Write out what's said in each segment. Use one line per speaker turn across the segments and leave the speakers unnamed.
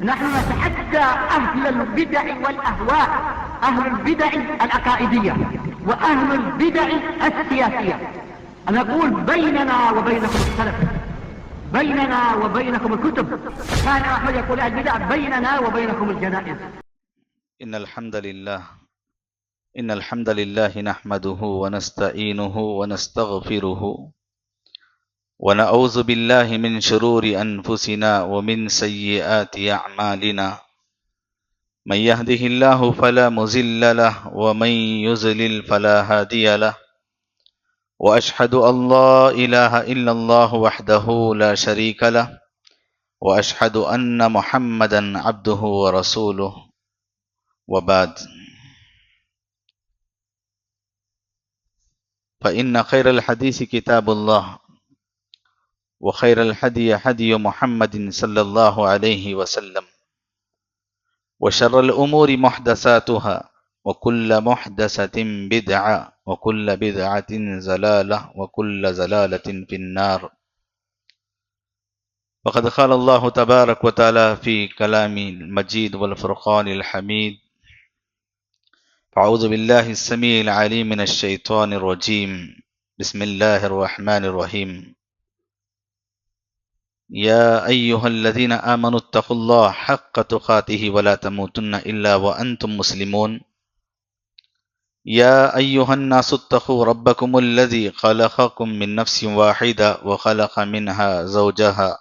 نحن نتحدى أهل البدع والأهواء، أهل البدع العقائدية وأهل البدع السياسية، أن نقول بيننا وبينكم السلف، بيننا وبينكم الكتب. كان أحمد يقول البدع بيننا وبينكم الجنائز.
إن الحمد لله نحمده ونستعينه ونستغفره ونعوذ بالله من شرور أنفسنا ومن سيئات أعمالنا. من يهده الله فلا مضل له ومن يضلل فلا هادي له. وأشهد أن لا إله إلا الله وحده لا شريك له وأشهد أن محمدا عبده ورسوله وبعد. فإن خير الحديث كتاب الله وخير الهدي هدي محمد صلى الله عليه وسلم وشر الأمور محدثاتها وكل محدثة بدعة وكل بدعة ضلالة وكل ضلالة في النار. وقد قال الله تبارك وتعالى في كلام المجيد والفرقان الحميد: أعوذ بالله السميع العليم من الشيطان الرجيم. بسم الله الرحمن الرحيم. يا أيها الذين آمنوا اتقوا الله حق تقاته ولا تموتن إلا وأنتم مسلمون. يا أيها الناس اتقوا ربكم الذي خلقكم من نفس واحدة وخلق منها زوجها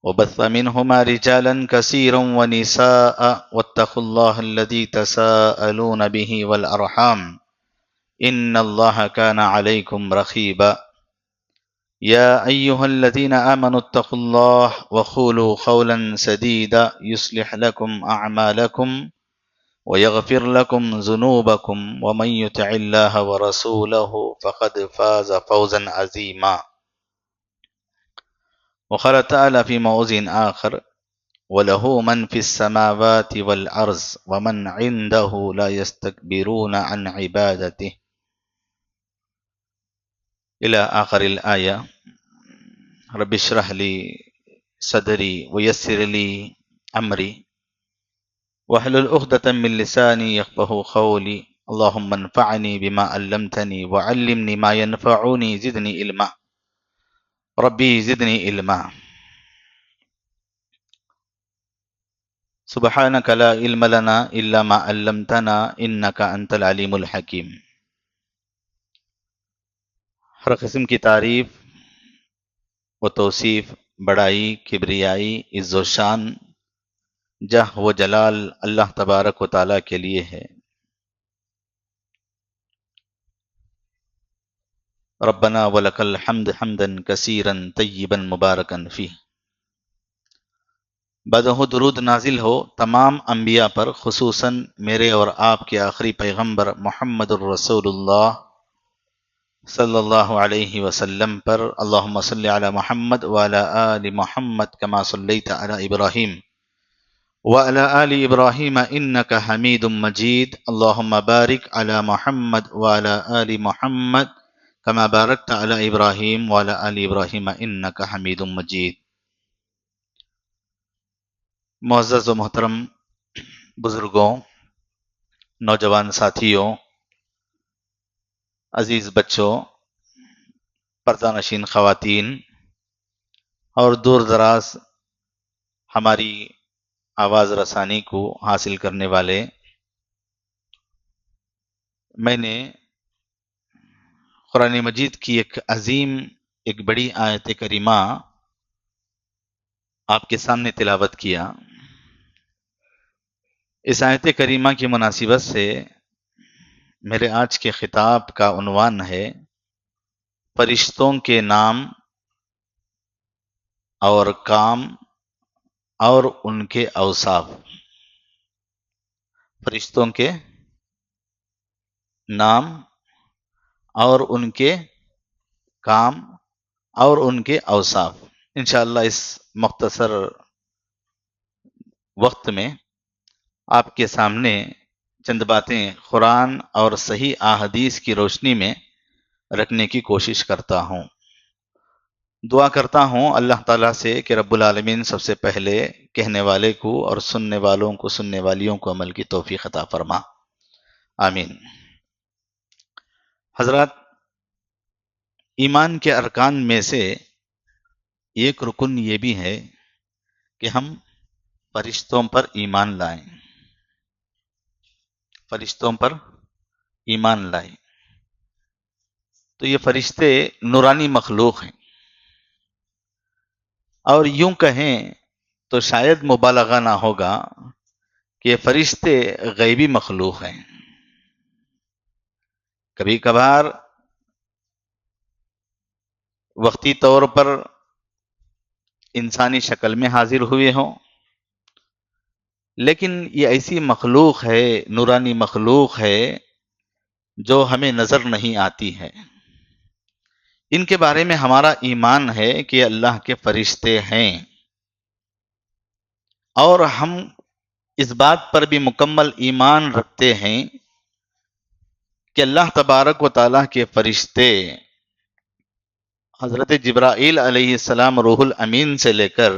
وبث منهما رجالا كثيرا ونساء واتقوا الله الذي تساءلون به والأرحام إن الله كان عليكم رقيبا. يا أيها الذين آمنوا اتقوا الله وقولوا قولا سديدا يصلح لكم أعمالكم ويغفر لكم ذنوبكم ومن يطع الله ورسوله فقد فاز فوزا عظيما. وقال تعالى في موضع آخر: وله من في السماوات والأرض ومن عنده لا يستكبرون عن عبادته إلى آخر الآية. رب اشرح لي صدري ويسر لي أمري واحلل عقدة من لساني يفقهوا قولي. اللهم انفعني بما علمتني وعلمني ما ينفعني زدني علما ربي زدني علما. سبحانك لا علم لنا إلا ما علمتنا إنك أنت العليم الحكيم. ہر قسم کی تعریف و توصیف، بڑائی، کبریائی، عز و شان، جہ و جلال اللہ تبارک و تعالیٰ کے لیے ہے۔ ربنا ولک الحمد حمدا کثیرا طیبا مبارکا فیہ۔ بدہ درود نازل ہو تمام انبیاء پر، خصوصاً میرے اور آپ کے آخری پیغمبر محمد الرسول اللہ صلی اللہ علیہ وسلم پر۔ اللہم صلی علی محمد وعلی آل محمد کما صلیت علی ابراہیم وعلی آل ابراہیم انک حمید مجید۔ اللہم بارک علی محمد وعلی آل محمد کما بارکت علی ابراہیم وعلی آل ابراہیم انک حمید مجید۔ معزز و محترم بزرگوں، نوجوان ساتھیوں، عزیز بچوں، پردہ نشین خواتین اور دور دراز ہماری آواز رسانی کو حاصل کرنے والے، میں نے قرآن مجید کی ایک عظیم، ایک بڑی آیت کریمہ آپ کے سامنے تلاوت کیا۔ اس آیت کریمہ کی مناسبت سے میرے آج کے خطاب کا عنوان ہے فرشتوں کے نام اور کام اور ان کے اوصاف۔ فرشتوں کے نام اور ان کے کام اور ان کے اوصاف۔ انشاءاللہ اس مختصر وقت میں آپ کے سامنے چند باتیں قرآن اور صحیح احادیث کی روشنی میں رکھنے کی کوشش کرتا ہوں۔ دعا کرتا ہوں اللہ تعالیٰ سے کہ رب العالمین سب سے پہلے کہنے والے کو اور سننے والوں کو، سننے والیوں کو عمل کی توفیق عطا فرما، آمین۔ حضرات، ایمان کے ارکان میں سے ایک رکن یہ بھی ہے کہ ہم فرشتوں پر ایمان لائیں، فرشتوں پر ایمان لائیں۔ تو یہ فرشتے نورانی مخلوق ہیں، اور یوں کہیں تو شاید مبالغہ نہ ہوگا کہ یہ فرشتے غیبی مخلوق ہیں۔ کبھی کبھار وقتی طور پر انسانی شکل میں حاضر ہوئے ہوں، لیکن یہ ایسی مخلوق ہے، نورانی مخلوق ہے جو ہمیں نظر نہیں آتی ہے۔ ان کے بارے میں ہمارا ایمان ہے کہ اللہ کے فرشتے ہیں، اور ہم اس بات پر بھی مکمل ایمان رکھتے ہیں کہ اللہ تبارک و تعالیٰ کے فرشتے حضرت جبرائیل علیہ السلام روح الامین سے لے کر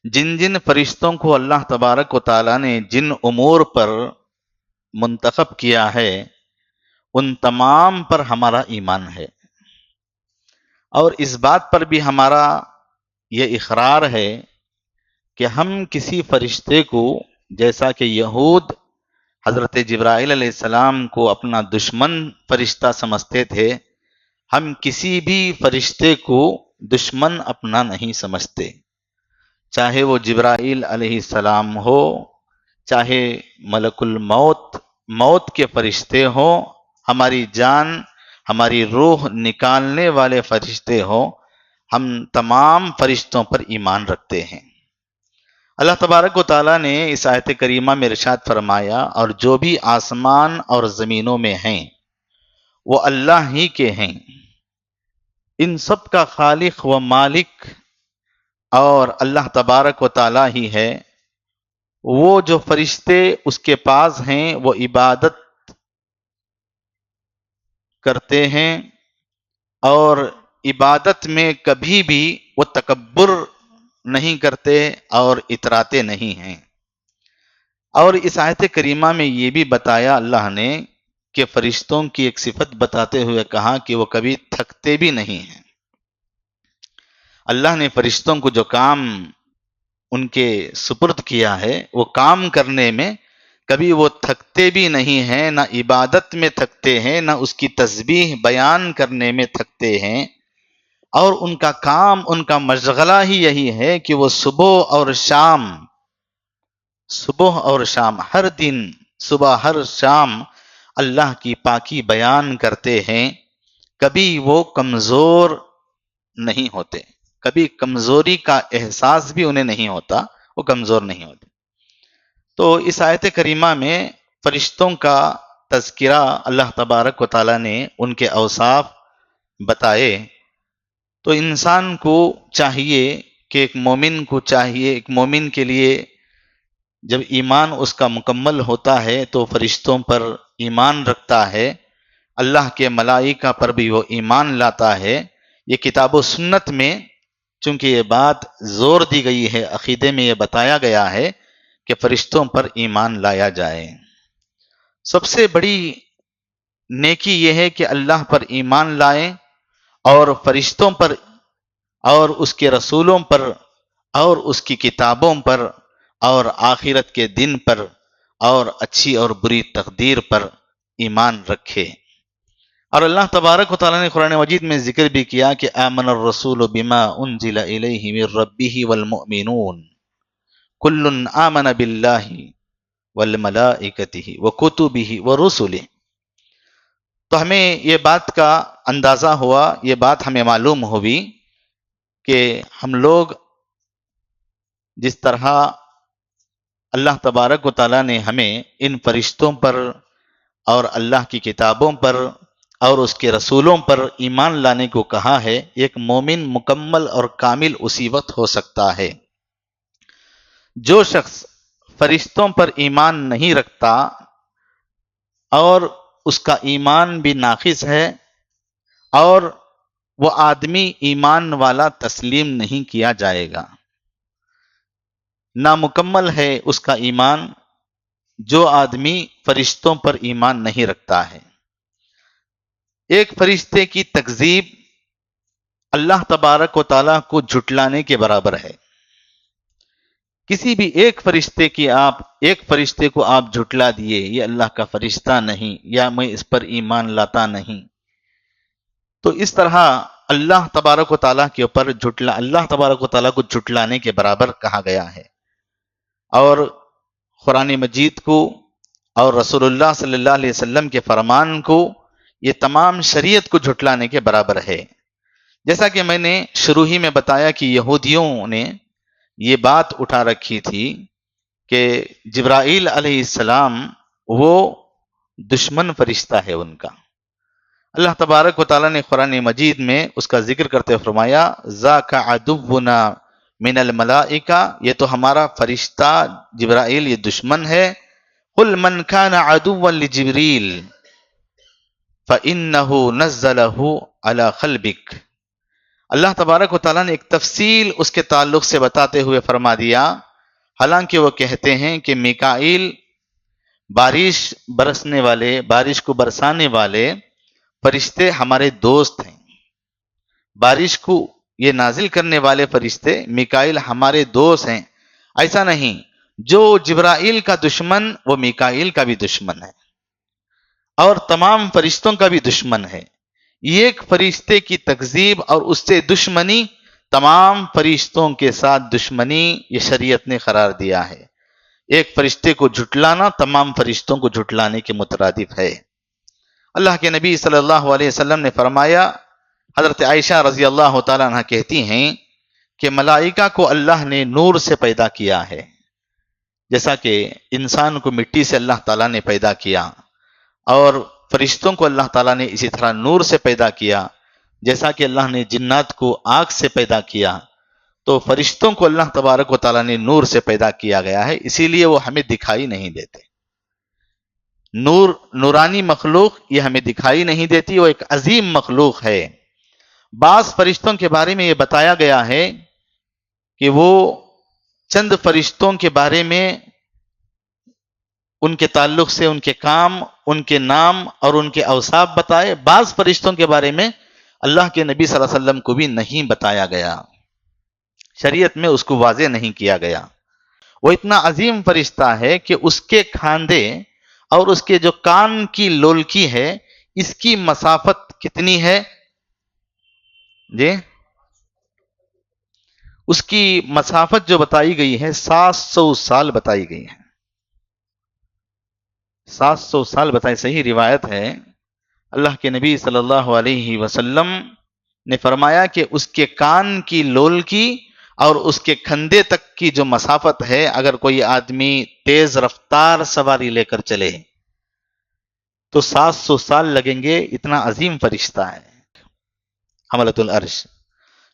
جن جن فرشتوں کو اللہ تبارک و تعالیٰ نے جن امور پر منتخب کیا ہے، ان تمام پر ہمارا ایمان ہے، اور اس بات پر بھی ہمارا یہ اقرار ہے کہ ہم کسی فرشتے کو، جیسا کہ یہود حضرت جبرائیل علیہ السلام کو اپنا دشمن فرشتہ سمجھتے تھے، ہم کسی بھی فرشتے کو دشمن اپنا نہیں سمجھتے، چاہے وہ جبرائیل علیہ السلام ہو، چاہے ملک الموت، موت کے فرشتے ہوں، ہماری جان، ہماری روح نکالنے والے فرشتے ہوں، ہم تمام فرشتوں پر ایمان رکھتے ہیں۔ اللہ تبارک و تعالیٰ نے اس آیت کریمہ میں ارشاد فرمایا، اور جو بھی آسمان اور زمینوں میں ہیں وہ اللہ ہی کے ہیں، ان سب کا خالق و مالک اور اللہ تبارک و تعالیٰ ہی ہے۔ وہ جو فرشتے اس کے پاس ہیں وہ عبادت کرتے ہیں، اور عبادت میں کبھی بھی وہ تکبر نہیں کرتے اور اتراتے نہیں ہیں۔ اور اس آیت کریمہ میں یہ بھی بتایا اللہ نے کہ فرشتوں کی ایک صفت بتاتے ہوئے کہا کہ وہ کبھی تھکتے بھی نہیں ہیں۔ اللہ نے فرشتوں کو جو کام ان کے سپرد کیا ہے، وہ کام کرنے میں کبھی وہ تھکتے بھی نہیں ہیں، نہ عبادت میں تھکتے ہیں، نہ اس کی تسبیح بیان کرنے میں تھکتے ہیں، اور ان کا کام، ان کا مشغلہ ہی یہی ہے کہ وہ صبح اور شام ہر دن، صبح ہر شام اللہ کی پاکی بیان کرتے ہیں۔ کبھی وہ کمزور نہیں ہوتے، کبھی کمزوری کا احساس بھی انہیں نہیں ہوتا، وہ کمزور نہیں ہوتے۔ تو اس آیت کریمہ میں فرشتوں کا تذکرہ اللہ تبارک و تعالیٰ نے ان کے اوصاف بتائے، تو انسان کو چاہیے کہ ایک مومن کے لیے جب ایمان اس کا مکمل ہوتا ہے تو فرشتوں پر ایمان رکھتا ہے، اللہ کے ملائکہ پر بھی وہ ایمان لاتا ہے۔ یہ کتاب و سنت میں چونکہ یہ بات زور دی گئی ہے، عقیدے میں یہ بتایا گیا ہے کہ فرشتوں پر ایمان لایا جائے۔ سب سے بڑی نیکی یہ ہے کہ اللہ پر ایمان لائیں، اور فرشتوں پر اور اس کے رسولوں پر اور اس کی کتابوں پر اور آخرت کے دن پر اور اچھی اور بری تقدیر پر ایمان رکھے۔ اور اللہ تبارک و تعالیٰ نے قرآن مجید میں ذکر بھی کیا کہ آمن الرسول بما انزل الیہ من ربہ والمؤمنون کل آمن باللہ والملائکتہ وکتبہ ورسلہ۔ تو ہمیں یہ بات کا اندازہ ہوا، یہ بات ہمیں معلوم ہوئی کہ ہم لوگ جس طرح اللہ تبارک و تعالیٰ نے ہمیں ان فرشتوں پر اور اللہ کی کتابوں پر اور اس کے رسولوں پر ایمان لانے کو کہا ہے، ایک مومن مکمل اور کامل اسی وقت ہو سکتا ہے۔ جو شخص فرشتوں پر ایمان نہیں رکھتا اور اس کا ایمان بھی ناقص ہے، اور وہ آدمی ایمان والا تسلیم نہیں کیا جائے گا، نامکمل ہے اس کا ایمان جو آدمی فرشتوں پر ایمان نہیں رکھتا ہے۔ ایک فرشتے کی تکذیب اللہ تبارک و تعالیٰ کو جھٹلانے کے برابر ہے۔ کسی بھی ایک فرشتے کو آپ جھٹلا دیے، یہ اللہ کا فرشتہ نہیں، یا میں اس پر ایمان لاتا نہیں، تو اس طرح اللہ تبارک و تعالیٰ کے اوپر اللہ تبارک و تعالیٰ کو جھٹلانے کے برابر کہا گیا ہے۔ اور قرآن مجید کو اور رسول اللہ صلی اللہ علیہ وسلم کے فرمان کو، یہ تمام شریعت کو جھٹلانے کے برابر ہے۔ جیسا کہ میں نے شروع ہی میں بتایا کہ یہودیوں نے یہ بات اٹھا رکھی تھی کہ جبرائیل علیہ السلام وہ دشمن فرشتہ ہے ان کا۔ اللہ تبارک و تعالیٰ نے قرآن مجید میں اس کا ذکر کرتے فرمایا ذاک عدونا من الملائکہ، یہ تو ہمارا فرشتہ جبرائیل یہ دشمن ہے۔ قل من کان عدوا لجبریل فإنه نزلہ علی قلبک۔ اللہ تبارک و تعالیٰ نے ایک تفصیل اس کے تعلق سے بتاتے ہوئے فرما دیا، حالانکہ وہ کہتے ہیں کہ میکائیل بارش برسنے والے، بارش کو برسانے والے فرشتے ہمارے دوست ہیں، بارش کو یہ نازل کرنے والے فرشتے میکائیل ہمارے دوست ہیں۔ ایسا نہیں، جو جبرائیل کا دشمن وہ میکائیل کا بھی دشمن ہے اور تمام فرشتوں کا بھی دشمن ہے۔ ایک فرشتے کی تکذیب اور اس سے دشمنی تمام فرشتوں کے ساتھ دشمنی یہ شریعت نے قرار دیا ہے۔ ایک فرشتے کو جھٹلانا تمام فرشتوں کو جھٹلانے کے مترادف ہے۔ اللہ کے نبی صلی اللہ علیہ وسلم نے فرمایا، حضرت عائشہ رضی اللہ تعالیٰ عنہ کہتی ہیں کہ ملائکہ کو اللہ نے نور سے پیدا کیا ہے، جیسا کہ انسان کو مٹی سے اللہ تعالیٰ نے پیدا کیا، اور فرشتوں کو اللہ تعالیٰ نے اسی طرح نور سے پیدا کیا، جیسا کہ اللہ نے جنات کو آگ سے پیدا کیا، تو فرشتوں کو اللہ تبارک و تعالیٰ نے نور سے پیدا کیا گیا ہے، اسی لیے وہ ہمیں دکھائی نہیں دیتے۔ نورانی مخلوق یہ ہمیں دکھائی نہیں دیتی، وہ ایک عظیم مخلوق ہے۔ بعض فرشتوں کے بارے میں یہ بتایا گیا ہے کہ وہ چند فرشتوں کے بارے میں ان کے تعلق سے ان کے کام، ان کے نام اور ان کے اوصاف بتائے، بعض فرشتوں کے بارے میں اللہ کے نبی صلی اللہ علیہ وسلم کو بھی نہیں بتایا گیا، شریعت میں اس کو واضح نہیں کیا گیا۔ وہ اتنا عظیم فرشتہ ہے کہ اس کے کھاندے اور اس کے جو کان کی لولکی ہے، اس کی مسافت کتنی ہے جی؟ اس کی مسافت جو بتائی گئی ہے 700 سال بتائی گئی ہے، 700 سال بتائی، صحیح روایت ہے۔ اللہ کے نبی صلی اللہ علیہ وسلم نے فرمایا کہ اس کے کان کی لولکی اور اس کے کھندے تک کی جو مسافت ہے، اگر کوئی آدمی تیز رفتار سواری لے کر چلے تو 700 سال لگیں گے، اتنا عظیم فرشتہ ہے حملۃ العرش۔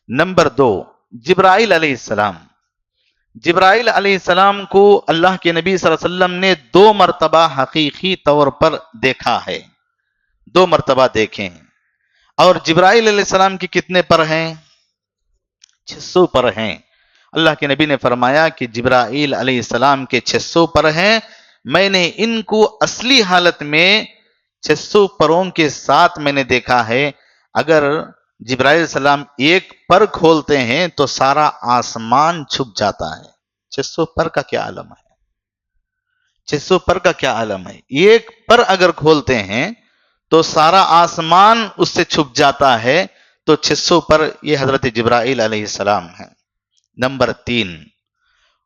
نمبر 2، جبرائیل علیہ السلام۔ جبرائیل علیہ السلام کو اللہ کے نبی صلی اللہ علیہ وسلم نے 2 مرتبہ حقیقی طور پر دیکھا ہے، 2 مرتبہ دیکھے ہیں۔ اور جبرائیل علیہ السلام کے کتنے پر ہیں؟ 600 پر ہیں۔ اللہ کے نبی نے فرمایا کہ جبرائیل علیہ السلام کے 600 پر ہیں، میں نے ان کو اصلی حالت میں 600 پروں کے ساتھ میں نے دیکھا ہے۔ اگر جبرائیل علیہ السلام ایک پر کھولتے ہیں تو سارا آسمان چھپ جاتا ہے۔ 600 پر کا کیا عالم ہے، 600 پر کا کیا عالم ہے۔ ایک پر اگر کھولتے ہیں تو سارا آسمان اس سے چھپ جاتا ہے، تو 600 پر یہ حضرت جبرائیل علیہ السلام ہے۔ نمبر 3،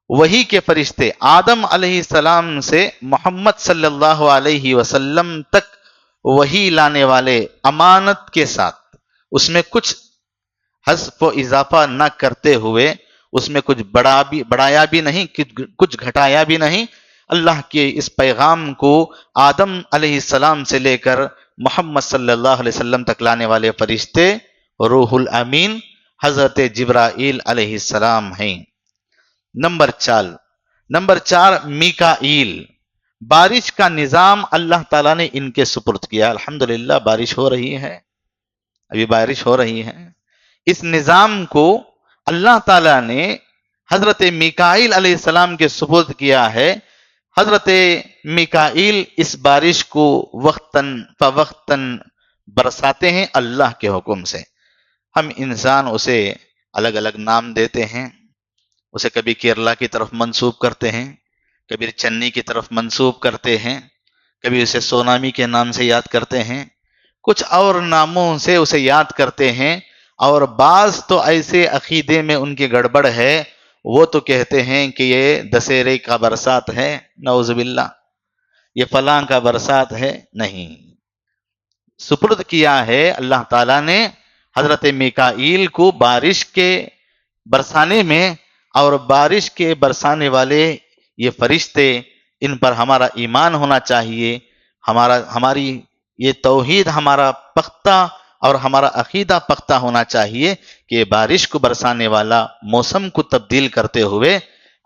وحی کے فرشتے آدم علیہ السلام سے محمد صلی اللہ علیہ وسلم تک وحی لانے والے امانت کے ساتھ، اس میں کچھ حذف و اضافہ نہ کرتے ہوئے، اس میں کچھ بڑھایا بھی نہیں، کچھ گھٹایا بھی نہیں، اللہ کے اس پیغام کو آدم علیہ السلام سے لے کر محمد صلی اللہ علیہ وسلم تک لانے والے فرشتے روح الامین حضرت جبرائیل علیہ السلام ہیں۔ نمبر 4، میکائیل۔ بارش کا نظام اللہ تعالیٰ نے ان کے سپرد کیا، الحمدللہ بارش ہو رہی ہے، ابھی بارش ہو رہی ہے، اس نظام کو اللہ تعالیٰ نے حضرت میکائیل علیہ السلام کے سپرد کیا ہے۔ حضرت میکائیل اس بارش کو وقتاً فوقتاً برساتے ہیں اللہ کے حکم سے۔ ہم انسان اسے الگ الگ نام دیتے ہیں، اسے کبھی کیرلا کی طرف منسوب کرتے ہیں، کبھی چنئی کی طرف منسوب کرتے ہیں، کبھی اسے سونامی کے نام سے یاد کرتے ہیں، کچھ اور ناموں سے اسے یاد کرتے ہیں، اور بعض تو ایسے عقیدے میں ان کی گڑبڑ ہے، وہ تو کہتے ہیں کہ یہ دسہرے کا برسات ہے، نعوذ باللہ، یہ فلاں کا برسات ہے۔ نہیں، سپرد کیا ہے اللہ تعالیٰ نے حضرت میکائیل کو بارش کے برسانے میں، اور بارش کے برسانے والے یہ فرشتے، ان پر ہمارا ایمان ہونا چاہیے، ہماری یہ توحید ہمارا پختہ اور ہمارا عقیدہ پختہ ہونا چاہیے کہ بارش کو برسانے والا، موسم کو تبدیل کرتے ہوئے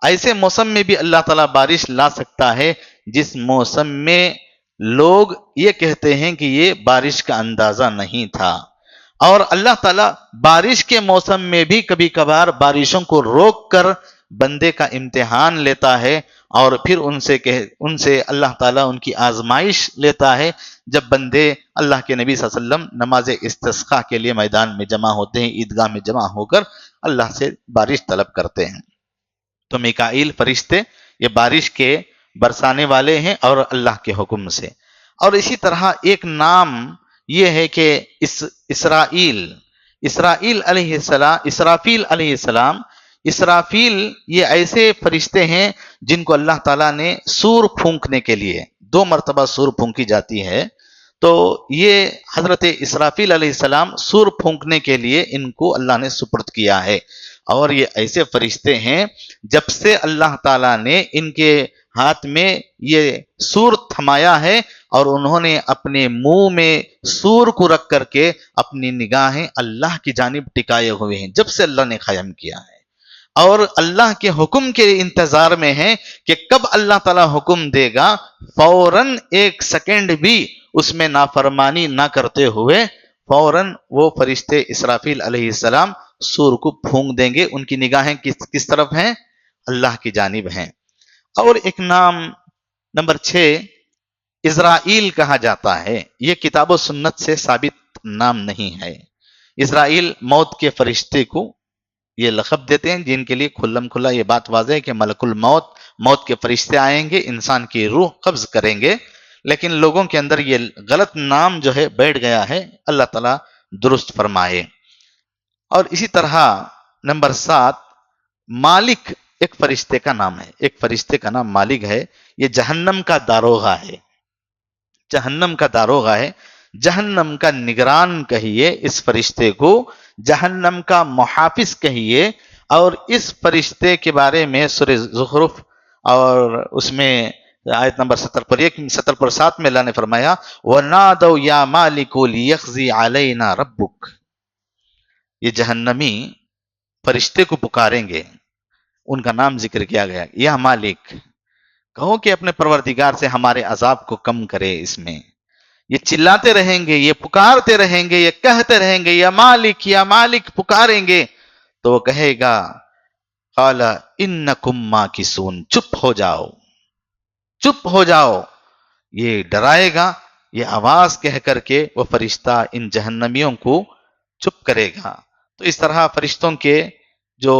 ایسے موسم میں بھی اللہ تعالیٰ بارش لا سکتا ہے جس موسم میں لوگ یہ کہتے ہیں کہ یہ بارش کا اندازہ نہیں تھا۔ اور اللہ تعالیٰ بارش کے موسم میں بھی کبھی کبھار بارشوں کو روک کر بندے کا امتحان لیتا ہے، اور پھر ان سے اللہ تعالیٰ ان کی آزمائش لیتا ہے، جب بندے اللہ کے نبی صلی اللہ علیہ وسلم نماز استسقاء کے لیے میدان میں جمع ہوتے ہیں، عیدگاہ میں جمع ہو کر اللہ سے بارش طلب کرتے ہیں۔ تو میکائیل فرشتے یہ بارش کے برسانے والے ہیں اور اللہ کے حکم سے۔ اور اسی طرح ایک نام یہ ہے کہ اسرافیل علیہ السلام، اسرافیل یہ ایسے فرشتے ہیں جن کو اللہ تعالیٰ نے سور پھونکنے کے لیے 2 مرتبہ سور پھونکی جاتی ہے، تو یہ حضرت اسرافیل علیہ السلام سور پھونکنے کے لیے ان کو اللہ نے سپرد کیا ہے۔ اور یہ ایسے فرشتے ہیں جب سے اللہ تعالیٰ نے ان کے ہاتھ میں یہ سور تھمایا ہے، اور انہوں نے اپنے منہ میں سور کو رکھ کر کے اپنی نگاہیں اللہ کی جانب ٹکائے ہوئے ہیں، جب سے اللہ نے قائم کیا ہے، اور اللہ کے حکم کے انتظار میں ہیں کہ کب اللہ تعالیٰ حکم دے گا، فوراً 1 سیکنڈ بھی اس میں نافرمانی نہ کرتے ہوئے فوراً وہ فرشتے اسرافیل علیہ السلام سور کو پھونک دیں گے۔ ان کی نگاہیں کس طرف ہیں؟ اللہ کی جانب ہیں۔ اور ایک نام نمبر 6 اسرائیل کہا جاتا ہے، یہ کتاب و سنت سے ثابت نام نہیں ہے۔ اسرائیل موت کے فرشتے کو یہ لقب دیتے ہیں، جن کے لیے کھلم کھلا یہ بات واضح ہے کہ ملک الموت، موت کے فرشتے آئیں گے، انسان کی روح قبض کریں گے، لیکن لوگوں کے اندر یہ غلط نام جو ہے بیٹھ گیا ہے، اللہ تعالیٰ درست فرمائے۔ اور اسی طرح نمبر 7 مالک ایک فرشتے کا نام ہے، ایک فرشتے کا نام مالک ہے، یہ جہنم کا داروغہ ہے، جہنم کا داروغہ ہے، جہنم کا نگران کہیے اس فرشتے کو، جہنم کا محافظ کہیے۔ اور اس فرشتے کے بارے میں سورہ زخرف اور اس میں آیت نمبر 70 پر 7 میں اللہ نے فرمایا وَنَادَوْا يَا مَالِكُ لِيَقْضِي عَلَيْنَا رَبُّكَ، یہ جہنمی فرشتے کو پکاریں گے، ان کا نام ذکر کیا گیا، یا مالک، کہو کہ اپنے پروردگار سے ہمارے عذاب کو کم کرے۔ اس میں یہ چلاتے رہیں گے، یہ پکارتے رہیں گے، یہ کہتے رہیں گے یا مالک یا مالک، پکاریں گے تو وہ کہے گا قَالَ إِنَّكُمْ مَاكِثُونَ، چپ ہو جاؤ، چپ ہو جاؤ، یہ ڈرائے گا، یہ آواز کہہ کر کے وہ فرشتہ ان جہنمیوں کو چپ کرے گا۔ تو اس طرح فرشتوں کے جو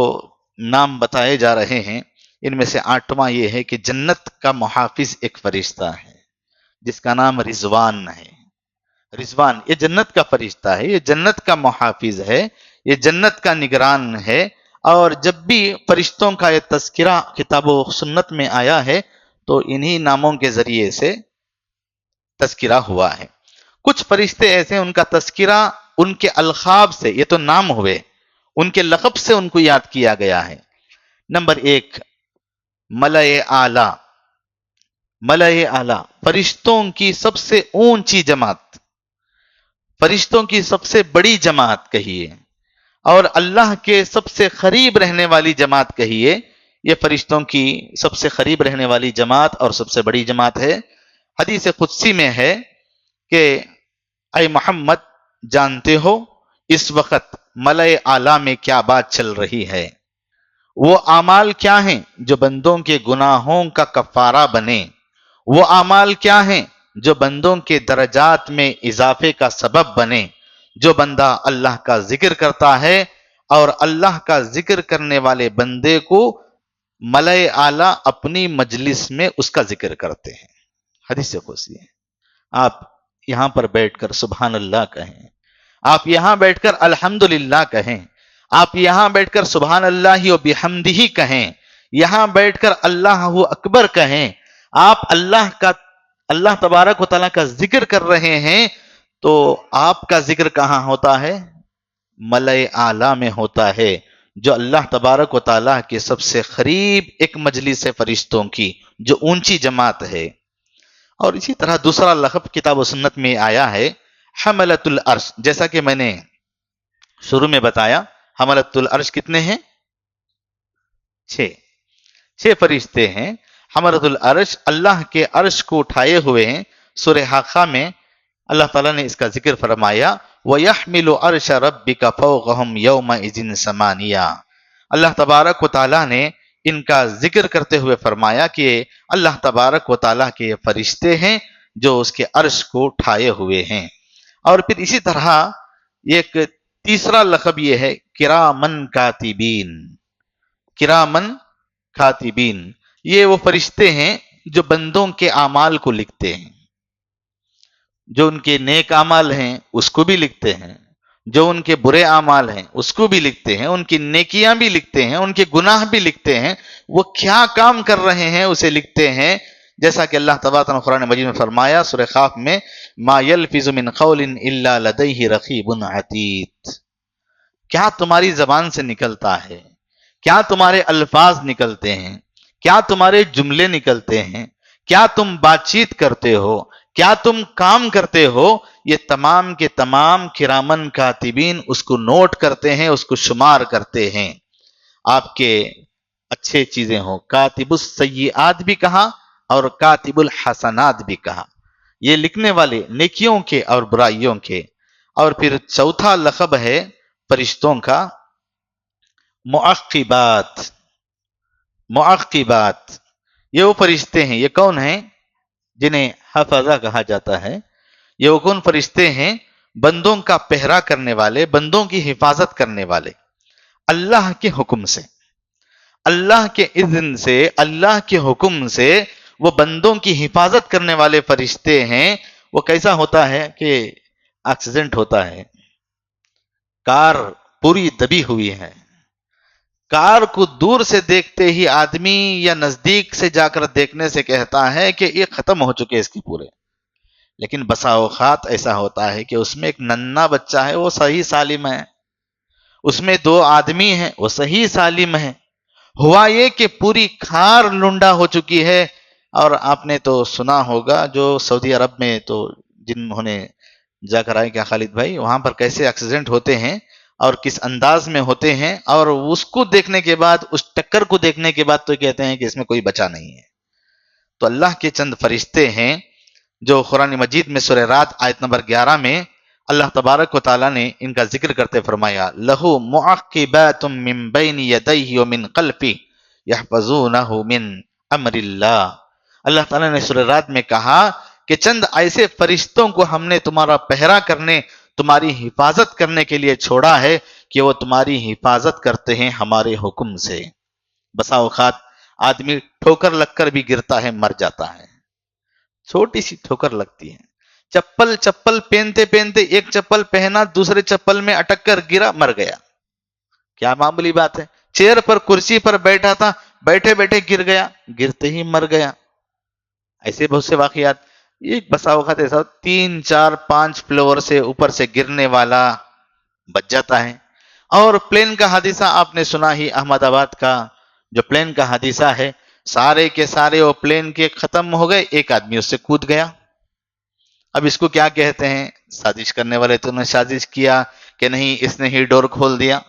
نام بتائے جا رہے ہیں، ان میں سے 8واں یہ ہے کہ جنت کا محافظ ایک فرشتہ ہے جس کا نام رضوان ہے۔ رضوان یہ جنت کا فرشتہ ہے، یہ جنت کا محافظ ہے، یہ جنت کا نگران ہے۔ اور جب بھی فرشتوں کا یہ تذکرہ کتاب و سنت میں آیا ہے تو انہی ناموں کے ذریعے سے تذکرہ ہوا ہے۔ کچھ فرشتے ایسے ان کا تذکرہ ان کے القاب سے، یہ تو نام ہوئے، ان کے لقب سے ان کو یاد کیا گیا ہے۔ نمبر 1 ملائے اعلی، ملائے اعلی فرشتوں کی سب سے اونچی جماعت، فرشتوں کی سب سے بڑی جماعت کہیے، اور اللہ کے سب سے قریب رہنے والی جماعت کہیے، یہ فرشتوں کی سب سے قریب رہنے والی جماعت اور سب سے بڑی جماعت ہے۔ حدیث قدسی میں ہے کہ اے محمد جانتے ہو اس وقت ملأ اعلیٰ میں کیا بات چل رہی ہے، وہ اعمال کیا ہیں جو بندوں کے گناہوں کا کفارہ بنے، وہ اعمال کیا ہیں جو بندوں کے درجات میں اضافے کا سبب بنے۔ جو بندہ اللہ کا ذکر کرتا ہے اور اللہ کا ذکر کرنے والے بندے کو ملأ اعلیٰ اپنی مجلس میں اس کا ذکر کرتے ہیں۔ حدیث قدسی ہے۔ آپ یہاں پر بیٹھ کر سبحان اللہ کہیں، آپ یہاں بیٹھ کر الحمدللہ کہیں، آپ یہاں بیٹھ کر سبحان اللہ و بحمدہ کہیں، یہاں بیٹھ کر اللہ اکبر کہیں، آپ اللہ تبارک و تعالیٰ کا ذکر کر رہے ہیں، تو آپ کا ذکر کہاں ہوتا ہے؟ ملأ اعلیٰ میں ہوتا ہے، جو اللہ تبارک و تعالیٰ کے سب سے قریب ایک مجلس فرشتوں کی، جو اونچی جماعت ہے۔ اور اسی طرح دوسرا لقب کتاب و سنت میں آیا ہے حملۃ العرش، جیسا کہ میں نے شروع میں بتایا، حملۃ العرش کتنے ہیں؟ 6 فرشتے ہیں۔ حملۃ العرش اللہ کے عرش کو اٹھائے ہوئے ہیں۔ سورہ حاقہ میں اللہ تعالیٰ نے اس کا ذکر فرمایا، وَيَحْمِلُ عَرْشَ رَبِّكَ فَوْقَهُمْ يَوْمَئِذٍ ثَمَانِيَةٌ۔ اللہ تبارک و تعالیٰ نے ان کا ذکر کرتے ہوئے فرمایا کہ اللہ تبارک و تعالیٰ کے یہ فرشتے ہیں جو اس کے عرش کو اٹھائے ہوئے ہیں۔ اور پھر اسی طرح ایک تیسرا لقب یہ ہے کرامن کاتبین۔ کرامن کاتبین، یہ وہ فرشتے ہیں جو بندوں کے اعمال کو لکھتے ہیں، جو ان کے نیک اعمال ہیں اس کو بھی لکھتے ہیں، جو ان کے برے اعمال ہیں اس کو بھی لکھتے ہیں، ان کی نیکیاں بھی لکھتے ہیں، ان کے گناہ بھی لکھتے ہیں، وہ کیا کام کر رہے ہیں اسے لکھتے ہیں۔ جیسا کہ اللہ تبارک و تعالیٰ نے قرآن مجید میں فرمایا سورہ قاف میں، ما یلفظ من قول الا لدیہ رقیب عتید۔ کیا تمہاری زبان سے نکلتا ہے، کیا تمہارے الفاظ نکلتے ہیں، کیا تمہارے جملے نکلتے ہیں، کیا تم بات چیت کرتے ہو، کیا تم کام کرتے ہو، یہ تمام کے تمام کرامن کاتبین اس کو نوٹ کرتے ہیں، اس کو شمار کرتے ہیں۔ آپ کے اچھے چیزیں ہوں، کاتب السیئات بھی کہا اور کاتب الحسنات بھی کہا، یہ لکھنے والے نیکیوں کے اور برائیوں کے۔ اور پھر چوتھا لقب ہے فرشتوں کا معقبات۔ معقبات، یہ وہ فرشتے ہیں، یہ کون ہیں؟ جنہیں حفظہ کہا جاتا ہے۔ یہ وہ کون فرشتے ہیں؟ بندوں کا پہرا کرنے والے، بندوں کی حفاظت کرنے والے، اللہ کے حکم سے، اللہ کے اذن سے، اللہ کے حکم سے وہ بندوں کی حفاظت کرنے والے فرشتے ہیں۔ وہ کیسا ہوتا ہے کہ ایکسیڈنٹ ہوتا ہے، کار پوری دبی ہوئی ہے، کار کو دور سے دیکھتے ہی آدمی یا نزدیک سے جا کر دیکھنے سے کہتا ہے کہ یہ ختم ہو چکے اس کی پورے، لیکن بسا اوقات ایسا ہوتا ہے کہ اس میں ایک ننھا بچہ ہے، وہ صحیح سالم ہے، اس میں 2 آدمی ہیں، وہ صحیح سالم ہے، ہوا یہ کہ پوری کار لنڈا ہو چکی ہے۔ اور آپ نے تو سنا ہوگا جو سعودی عرب میں تو جنہوں نے جا کر آئے کیا خالد بھائی، وہاں پر کیسے ایکسیڈنٹ ہوتے ہیں اور کس انداز میں ہوتے ہیں، اور اس کو دیکھنے کے بعد، اس ٹکر کو دیکھنے کے بعد تو کہتے ہیں کہ اس میں کوئی بچا نہیں ہے۔ تو اللہ کے چند فرشتے ہیں جو قرآن مجید میں سورہ رعد آیت نمبر 11 میں اللہ تبارک و تعالیٰ نے ان کا ذکر کرتے فرمایا، لَهُ مُعَقِّبَاتٌ مِّن بَيْنِ يَدَيْهِ وَمِن خَلْفِهِ يَحْفَظُونَهُ مِن أَمْرِ اللَّهِ۔ اللہ تعالیٰ نے سورہ رعد میں کہا کہ چند ایسے فرشتوں کو ہم نے تمہارا پہرا کرنے، تمہاری حفاظت کرنے کے لیے چھوڑا ہے کہ وہ تمہاری حفاظت کرتے ہیں ہمارے حکم سے۔ بسا اوقات آدمی ٹھوکر لگ کر بھی گرتا ہے، مر جاتا ہے، چھوٹی سی ٹھوکر لگتی ہے، چپل پہنتے پہنتے ایک چپل پہنا، دوسرے چپل میں اٹک کر گرا، مر گیا۔ کیا معمولی بات ہے، چیئر پر کرسی پر بیٹھا تھا، بیٹھے بیٹھے گر گیا، گرتے ہی مر گیا۔ ایسے بہت سے واقعات، ایک بسا اوقات ایسا 3 4 5 فلور سے اوپر سے گرنے والا بچ جاتا ہے۔ اور پلین کا حادثہ آپ نے سنا ہی، احمد آباد کا جو پلین کا حادثہ ہے، سارے کے سارے وہ پلین کے ختم ہو گئے، ایک آدمی اس سے کود گیا۔ اب اس کو کیا کہتے ہیں؟ سازش کرنے والے تو نے سازش کیا کہ نہیں، اس نے ہی ڈور کھول دیا۔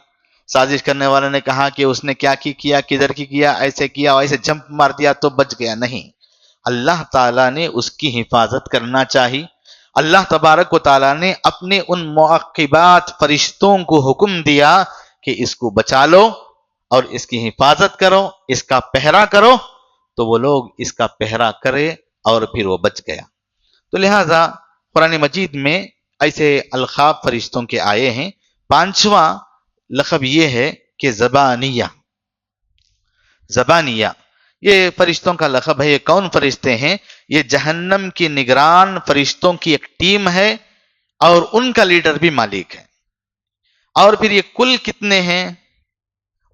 سازش کرنے والے نے کہا کہ اس نے کیا کیا، کدھر کی کیا، ایسے کیا، ایسے جمپ مار دیا تو بچ گیا۔ نہیں، اللہ تعالیٰ نے اس کی حفاظت کرنا چاہی، اللہ تبارک و تعالیٰ نے اپنے ان معقبات فرشتوں کو حکم دیا کہ اس کو بچا لو اور اس کی حفاظت کرو، اس کا پہرا کرو، تو وہ لوگ اس کا پہرا کرے اور پھر وہ بچ گیا۔ تو لہٰذا قرآن مجید میں ایسے القاب فرشتوں کے آئے ہیں۔ پانچواں لقب یہ ہے کہ زبانیہ۔ زبانیہ یہ فرشتوں کا لقب ہے۔ یہ کون فرشتے ہیں؟ یہ جہنم کی نگران فرشتوں کی ایک ٹیم ہے اور ان کا لیڈر بھی مالک ہے۔ اور پھر یہ کل کتنے ہیں؟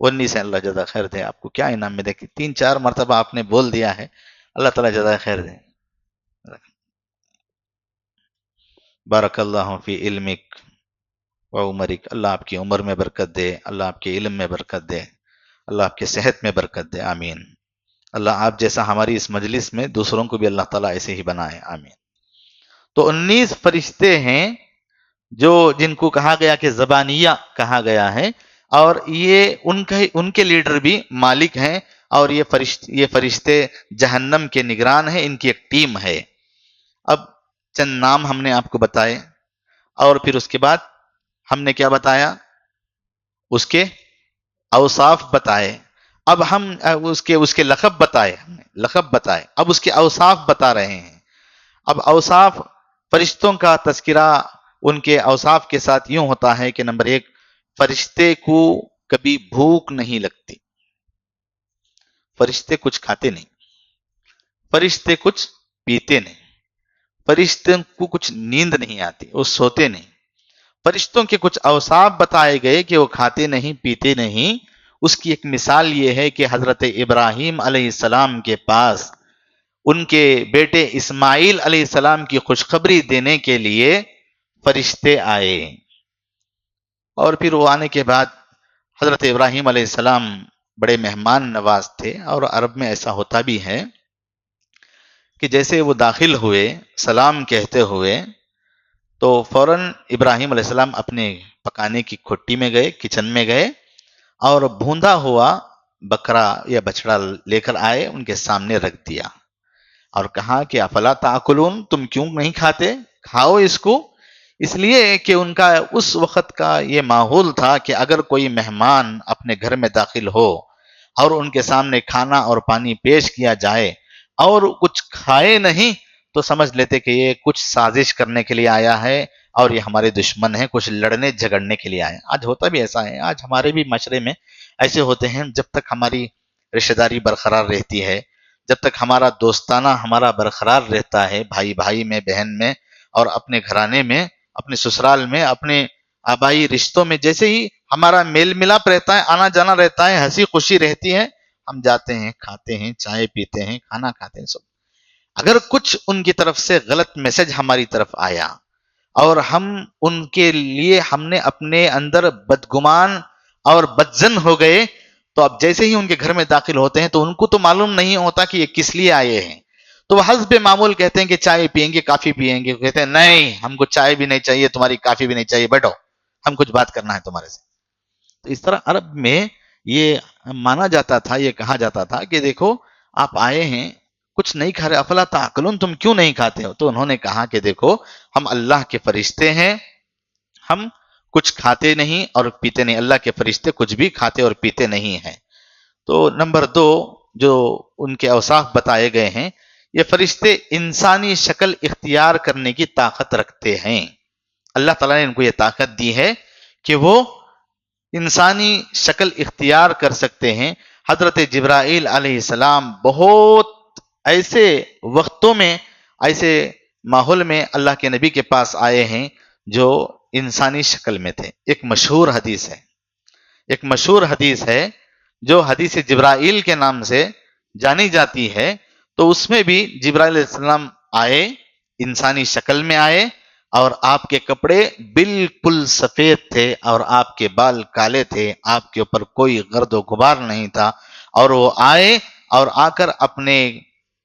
19 ہیں۔ اللہ جزا خیر دے آپ کو، کیا انعام میں دیکھیں 3-4 مرتبہ آپ نے بول دیا ہے، اللہ تعالیٰ جزا خیر دے۔ بارک اللہ فی علمک و عمرک، اللہ آپ کی عمر میں برکت دے، اللہ آپ کے علم میں برکت دے، اللہ آپ کے صحت میں برکت دے، آمین۔ اللہ آپ جیسا ہماری اس مجلس میں دوسروں کو بھی اللہ تعالیٰ ایسے ہی بنائے، آمین۔ تو 19 فرشتے ہیں جو جن کو کہا گیا کہ زبانیہ کہا گیا ہے، اور یہ ان کے لیڈر بھی مالک ہیں، اور یہ فرشتے جہنم کے نگران ہیں، ان کی ایک ٹیم ہے۔ اب چند نام ہم نے آپ کو بتائے، اور پھر اس کے بعد ہم نے کیا بتایا؟ اس کے اوصاف بتائے۔ اب ہم اس کے لقب بتائے، ہم نے لقب بتائے، اب اس کے اوصاف بتا رہے ہیں۔ اب اوصاف فرشتوں کا تذکرہ ان کے اوصاف کے ساتھ یوں ہوتا ہے کہ نمبر 1، فرشتے کو کبھی بھوک نہیں لگتی، فرشتے کچھ کھاتے نہیں، فرشتے کچھ پیتے نہیں، فرشتوں کو کچھ نیند نہیں آتی، وہ سوتے نہیں۔ فرشتوں کے کچھ اوصاف بتائے گئے کہ وہ کھاتے نہیں پیتے نہیں۔ اس کی ایک مثال یہ ہے کہ حضرت ابراہیم علیہ السلام کے پاس ان کے بیٹے اسماعیل علیہ السلام کی خوشخبری دینے کے لیے فرشتے آئے، اور پھر وہ آنے کے بعد حضرت ابراہیم علیہ السلام بڑے مہمان نواز تھے، اور عرب میں ایسا ہوتا بھی ہے کہ جیسے وہ داخل ہوئے سلام کہتے ہوئے تو فوراً ابراہیم علیہ السلام اپنے پکانے کی کھٹی میں گئے، کچن میں گئے، اور بھوندا ہوا بکرا یا بچڑا لے کر آئے، ان کے سامنے رکھ دیا اور کہا کہ افلا تاکلون، تم کیوں نہیں کھاتے؟ کھاؤ اس کو۔ اس لیے کہ ان کا اس وقت کا یہ ماحول تھا کہ اگر کوئی مہمان اپنے گھر میں داخل ہو اور ان کے سامنے کھانا اور پانی پیش کیا جائے اور کچھ کھائے نہیں، تو سمجھ لیتے کہ یہ کچھ سازش کرنے کے لیے آیا ہے اور یہ ہمارے دشمن ہیں، کچھ لڑنے جھگڑنے کے لیے آئے۔ آج ہوتا بھی ایسا ہے، آج ہمارے بھی معاشرے میں ایسے ہوتے ہیں۔ جب تک ہماری رشتہ داری برقرار رہتی ہے، جب تک ہمارا دوستانہ ہمارا برقرار رہتا ہے، بھائی بھائی میں، بہن میں، اور اپنے گھرانے میں، اپنے سسرال میں، اپنے آبائی رشتوں میں، جیسے ہی ہمارا میل ملاپ رہتا ہے، آنا جانا رہتا ہے، ہنسی خوشی رہتی ہے، ہم جاتے ہیں، کھاتے ہیں، چائے پیتے ہیں، کھانا کھاتے ہیں، سب۔ اگر کچھ ان کی طرف سے غلط میسج ہماری طرف آیا اور ہم ان کے لیے ہم نے اپنے اندر بدگمان اور بدظن ہو گئے، تو اب جیسے ہی ان کے گھر میں داخل ہوتے ہیں تو ان کو تو معلوم نہیں ہوتا کہ یہ کس لیے آئے ہیں، تو وہ حسب معمول کہتے ہیں کہ چائے پیئیں گے، کافی پیئیں گے، کہتے ہیں نہیں، ہم کو چائے بھی نہیں چاہیے، تمہاری کافی بھی نہیں چاہیے، بیٹھو، ہم کچھ بات کرنا ہے تمہارے سے۔ تو اس طرح عرب میں یہ مانا جاتا تھا، یہ کہا جاتا تھا کہ دیکھو آپ آئے ہیں، کچھ نہیں کھا رہے، افلا تعقلون، تم کیوں نہیں کھاتے ہو؟ تو انہوں نے کہا کہ دیکھو ہم اللہ کے فرشتے ہیں، ہم کچھ کھاتے نہیں اور پیتے نہیں، اللہ کے فرشتے کچھ بھی کھاتے اور پیتے نہیں ہیں۔ تو نمبر 2 جو ان کے اوصاف بتائے گئے ہیں، یہ فرشتے انسانی شکل اختیار کرنے کی طاقت رکھتے ہیں۔ اللہ تعالیٰ نے ان کو یہ طاقت دی ہے کہ وہ انسانی شکل اختیار کر سکتے ہیں۔ حضرت جبرائیل علیہ السلام بہت ایسے وقتوں میں، ایسے ماحول میں اللہ کے نبی کے پاس آئے ہیں جو انسانی شکل میں تھے۔ ایک مشہور حدیث ہے جو حدیث جبرائیل کے نام سے جانی جاتی ہے، تو اس میں بھی جبرائیل علیہ السلام آئے، انسانی شکل میں آئے، اور آپ کے کپڑے بالکل سفید تھے اور آپ کے بال کالے تھے، آپ کے اوپر کوئی گرد و غبار نہیں تھا، اور وہ آئے اور آ کر اپنے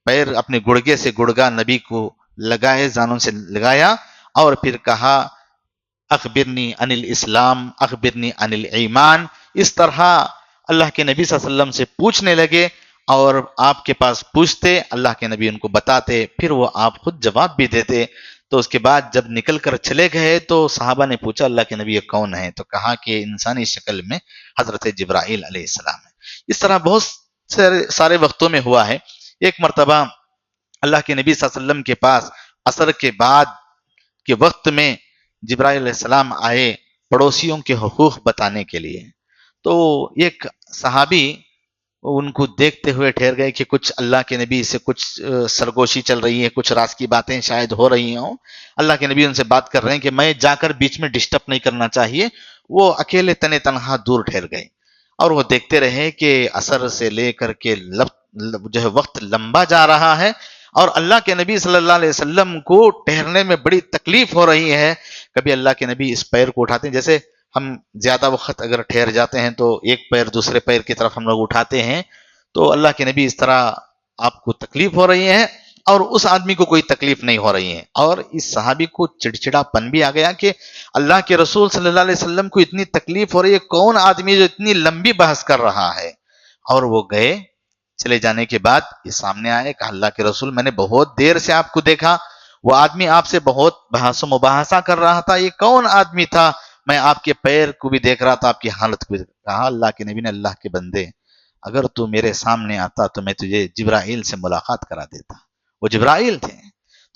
پیر، اپنے گڑگے سے گڑگا نبی کو لگائے، زانوں سے لگایا، اور پھر کہا اخبرنی عن الاسلام، اخبرنی عن الایمان۔ اس طرح اللہ کے نبی صلی اللہ علیہ وسلم سے پوچھنے لگے، اور آپ کے پاس پوچھتے، اللہ کے نبی ان کو بتاتے، پھر وہ آپ خود جواب بھی دیتے۔ تو اس کے بعد جب نکل کر چلے گئے تو صحابہ نے پوچھا اللہ کے نبی یہ کون ہے؟ تو کہا کہ انسانی شکل میں حضرت جبرائیل علیہ السلام ہے۔ اس طرح بہت سارے وقتوں میں ہوا ہے۔ ایک مرتبہ اللہ کے نبی صلی اللہ علیہ وسلم کے پاس عصر کے بعد کے وقت میں جبرائیل علیہ السلام آئے پڑوسیوں کے حقوق بتانے کے لیے۔ تو ایک صحابی ان کو دیکھتے ہوئے ٹھہر گئے کہ کچھ اللہ کے نبی سے کچھ سرگوشی چل رہی ہے، کچھ راز کی باتیں شاید ہو رہی ہوں۔ اللہ کے نبی ان سے بات کر رہے ہیں کہ میں جا کر بیچ میں ڈسٹرب نہیں کرنا چاہیے۔ وہ اکیلے تنے تنہا دور ٹھہر گئے اور وہ دیکھتے رہے کہ عصر سے لے کر کے جو ہے وقت لمبا جا رہا ہے اور اللہ کے نبی صلی اللہ علیہ وسلم کو ٹھہرنے میں بڑی تکلیف ہو رہی ہے۔ کبھی اللہ کے نبی اس پیر کو اٹھاتے ہیں، جیسے ہم زیادہ وقت اگر ٹھہر جاتے ہیں تو ایک پیر دوسرے پیر کی طرف ہم لوگ اٹھاتے ہیں، تو اللہ کے نبی اس طرح آپ کو تکلیف ہو رہی ہے اور اس آدمی کو کوئی تکلیف نہیں ہو رہی ہے، اور اس صحابی کو چڑچڑا پن بھی آ گیا کہ اللہ کے رسول صلی اللہ علیہ وسلم کو اتنی تکلیف ہو رہی ہے، کون آدمی جو اتنی لمبی بحث کر رہا ہے؟ اور وہ گئے، چلے جانے کے بعد یہ سامنے آئے، کہا اللہ کے رسول میں نے بہت دیر سے آپ کو دیکھا، وہ آدمی آپ سے بہت بحث و مباحثہ کر رہا تھا، یہ کون آدمی تھا؟ میں آپ کے پیر کو بھی دیکھ رہا تھا، آپ کی حالت کو بھی۔ کہا اللہ کے نبی نے اللہ کے بندے اگر تو میرے سامنے آتا تو میں تجھے جبرائیل سے ملاقات کرا دیتا۔ وہ جبرائیل تھے۔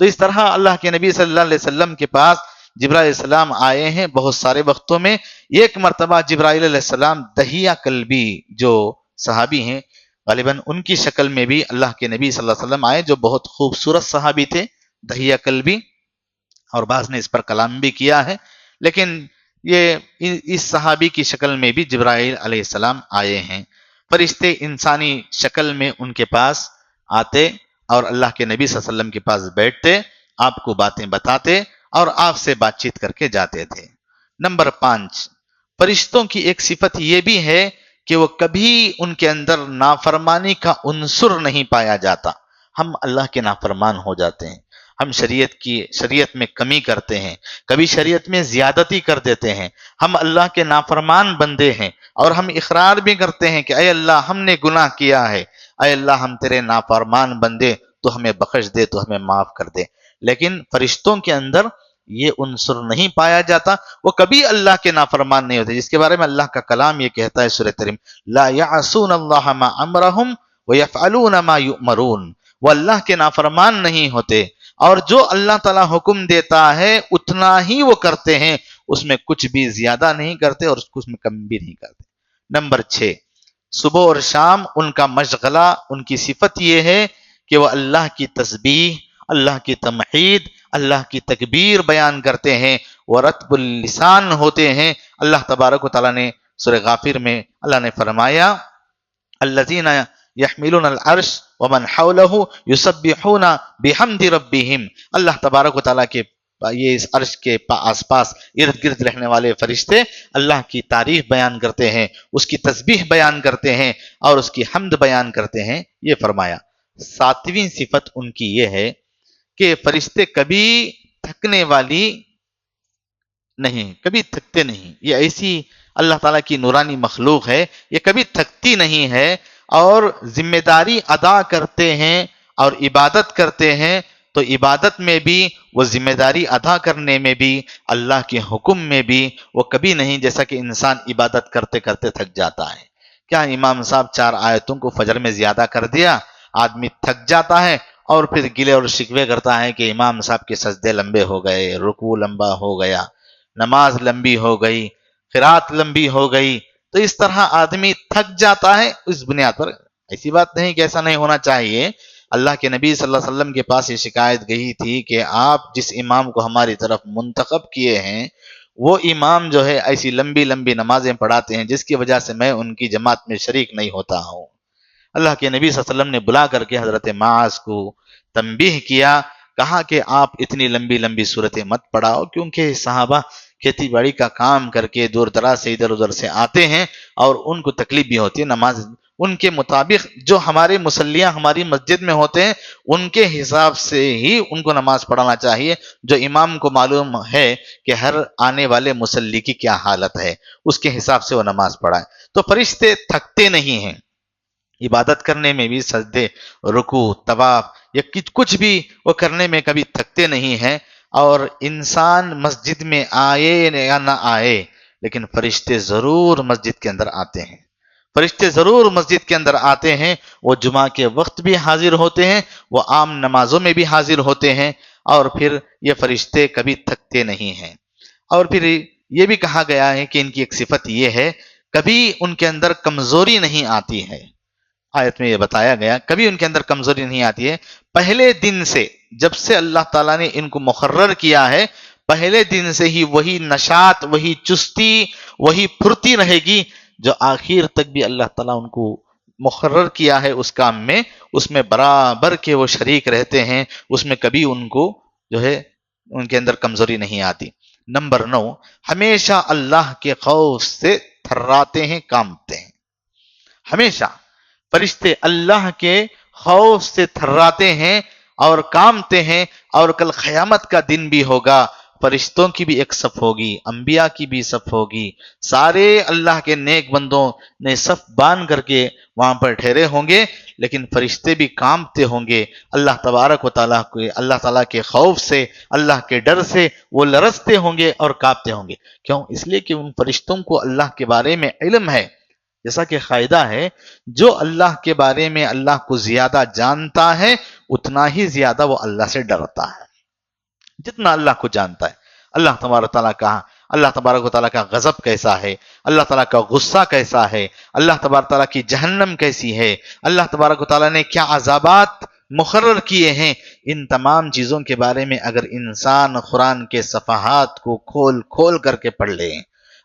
تو اس طرح اللہ کے نبی صلی اللہ علیہ وسلم کے پاس جبرائیل علیہ السلام آئے ہیں بہت سارے وقتوں میں۔ ایک مرتبہ جبرائیل علیہ السلام دہیہ کلبی جو صحابی ہیں غالباً ان کی شکل میں بھی اللہ کے نبی صلی اللہ علیہ وسلم آئے، جو بہت خوبصورت صحابی تھے دہیہ کلبی، اور بعض نے اس پر کلام بھی کیا ہے، لیکن یہ اس صحابی کی شکل میں بھی جبرائیل علیہ السلام آئے ہیں۔ فرشتے انسانی شکل میں ان کے پاس آتے اور اللہ کے نبی صلی اللہ علیہ وسلم کے پاس بیٹھتے، آپ کو باتیں بتاتے اور آپ سے بات چیت کر کے جاتے تھے۔ نمبر 5، فرشتوں کی ایک صفت یہ بھی ہے کہ وہ کبھی ان کے اندر نافرمانی کا عنصر نہیں پایا جاتا۔ ہم اللہ کے نافرمان ہو جاتے ہیں، ہم شریعت میں کمی کرتے ہیں، کبھی شریعت میں زیادتی کر دیتے ہیں، ہم اللہ کے نافرمان بندے ہیں اور ہم اقرار بھی کرتے ہیں کہ اے اللہ ہم نے گناہ کیا ہے، اے اللہ ہم تیرے نافرمان بندے، تو ہمیں بخش دے، تو ہمیں معاف کر دے۔ لیکن فرشتوں کے اندر یہ عنصر نہیں پایا جاتا، وہ کبھی اللہ کے نافرمان نہیں ہوتے، جس کے بارے میں اللہ کا کلام یہ کہتا ہے سورۃ تریم، لا یعصون اللہ ما امرہم ویفعلون ما یؤمرون، وہ اللہ کے نافرمان نہیں ہوتے اور جو اللہ تعالیٰ حکم دیتا ہے اتنا ہی وہ کرتے ہیں، اس میں کچھ بھی زیادہ نہیں کرتے اور اس میں کم بھی نہیں کرتے۔ نمبر 6، صبح اور شام ان کا مشغلہ، ان کی صفت یہ ہے کہ وہ اللہ کی تسبیح، اللہ کی تمحید، اللہ کی تکبیر بیان کرتے ہیں، وہ رطب اللسان ہوتے ہیں۔ اللہ تبارک و تعالیٰ نے سورہ غافر میں اللہ نے فرمایا الذین یحملون العرش ومن حولہ یسبحون بحمد ربہم، اللہ تبارک و تعالیٰ کے یہ اس عرش کے آس پاس ارد گرد رہنے والے فرشتے اللہ کی تعریف بیان کرتے ہیں، اس کی تسبیح بیان کرتے ہیں اور اس کی حمد بیان کرتے ہیں، یہ فرمایا۔ 7ویں صفت ان کی یہ ہے کہ فرشتے کبھی تھکنے والی نہیں، کبھی تھکتے نہیں، یہ ایسی اللہ تعالیٰ کی نورانی مخلوق ہے، یہ کبھی تھکتی نہیں ہے اور ذمہ داری ادا کرتے ہیں اور عبادت کرتے ہیں، تو عبادت میں بھی وہ ذمہ داری ادا کرنے میں بھی اللہ کے حکم میں بھی وہ کبھی نہیں جیسا کہ انسان عبادت کرتے کرتے تھک جاتا ہے۔ کیا امام صاحب 4 آیتوں کو فجر میں زیادہ کر دیا، آدمی تھک جاتا ہے اور پھر گلے اور شکوے کرتا ہے کہ امام صاحب کے سجدے لمبے ہو گئے، رکوع لمبا ہو گیا، نماز لمبی ہو گئی، قرات لمبی ہو گئی، تو اس طرح آدمی تھک جاتا ہے۔ اس بنیاد پر ایسی بات نہیں کہ ایسا نہیں ہونا چاہیے، اللہ کے نبی صلی اللہ علیہ وسلم کے پاس یہ شکایت گئی تھی کہ آپ جس امام کو ہماری طرف منتخب کیے ہیں وہ امام جو ہے ایسی لمبی لمبی نمازیں پڑھاتے ہیں جس کی وجہ سے میں ان کی جماعت میں شریک نہیں ہوتا ہوں۔ اللہ کے نبی صلی اللہ علیہ وسلم نے بلا کر کے حضرت معاذ کو تنبیہ کیا، کہا کہ آپ اتنی لمبی لمبی صورتیں مت پڑھاؤ، کیونکہ صحابہ کھیتی باڑی کا کام کر کے دور دراز سے ادھر ادھر سے آتے ہیں اور ان کو تکلیف بھی ہوتی ہے، نماز ان کے مطابق جو ہمارے مصلیاں ہماری مسجد میں ہوتے ہیں ان کے حساب سے ہی ان کو نماز پڑھانا چاہیے، جو امام کو معلوم ہے کہ ہر آنے والے مصلی کی کیا حالت ہے، اس کے حساب سے وہ نماز پڑھائے۔ تو فرشتے تھکتے نہیں ہیں، عبادت کرنے میں بھی، سجدے، رکوع، طواف یا کچھ بھی وہ کرنے میں کبھی تھکتے نہیں ہیں، اور انسان مسجد میں آئے یا نہ آئے، لیکن فرشتے ضرور مسجد کے اندر آتے ہیں، فرشتے ضرور مسجد کے اندر آتے ہیں۔ وہ جمعہ کے وقت بھی حاضر ہوتے ہیں، وہ عام نمازوں میں بھی حاضر ہوتے ہیں، اور پھر یہ فرشتے کبھی تھکتے نہیں ہیں۔ اور پھر یہ بھی کہا گیا ہے کہ ان کی ایک صفت یہ ہے، کبھی ان کے اندر کمزوری نہیں آتی ہے۔ آیت میں یہ بتایا گیا کبھی ان کے اندر کمزوری نہیں آتی ہے۔ پہلے دن سے، جب سے اللہ تعالیٰ نے ان کو مقرر کیا ہے، پہلے دن سے ہی وہی نشاط، وہی چستی، وہی پھرتی رہے گی جو آخر تک بھی اللہ تعالیٰ ان کو مقرر کیا ہے اس کام میں، اس میں برابر کے وہ شریک رہتے ہیں، اس میں کبھی ان کو جو ہے ان کے اندر کمزوری نہیں آتی۔ نمبر 9، ہمیشہ اللہ کے خوف سے تھراتے ہیں، کانپتے ہیں۔ ہمیشہ فرشتے اللہ کے خوف سے تھراتے ہیں اور کانپتے ہیں، اور کل قیامت کا دن بھی ہوگا، فرشتوں کی بھی ایک صف ہوگی، انبیاء کی بھی صف ہوگی، سارے اللہ کے نیک بندوں نے صف باندھ کر کے وہاں پر ٹھہرے ہوں گے، لیکن فرشتے بھی کانپتے ہوں گے اللہ تبارک و تعالیٰ کے، اللہ تعالیٰ کے خوف سے، اللہ کے ڈر سے وہ لرزتے ہوں گے اور کانپتے ہوں گے۔ کیوں؟ اس لیے کہ ان فرشتوں کو اللہ کے بارے میں علم ہے۔ جیسا کہ قاعدہ ہے، جو اللہ کے بارے میں اللہ کو زیادہ جانتا ہے اتنا ہی زیادہ وہ اللہ سے ڈرتا ہے، جتنا اللہ کو جانتا ہے۔ اللہ تبارک و تعالیٰ کا، اللہ تبارک و تعالیٰ کا غضب کیسا ہے، اللہ تعالیٰ کا غصہ کیسا ہے، اللہ تبارک و تعالیٰ کی جہنم کیسی ہے، اللہ تبارک و تعالیٰ نے کیا عذابات مقرر کیے ہیں، ان تمام چیزوں کے بارے میں اگر انسان قرآن کے صفحات کو کھول کھول کر کے پڑھ لے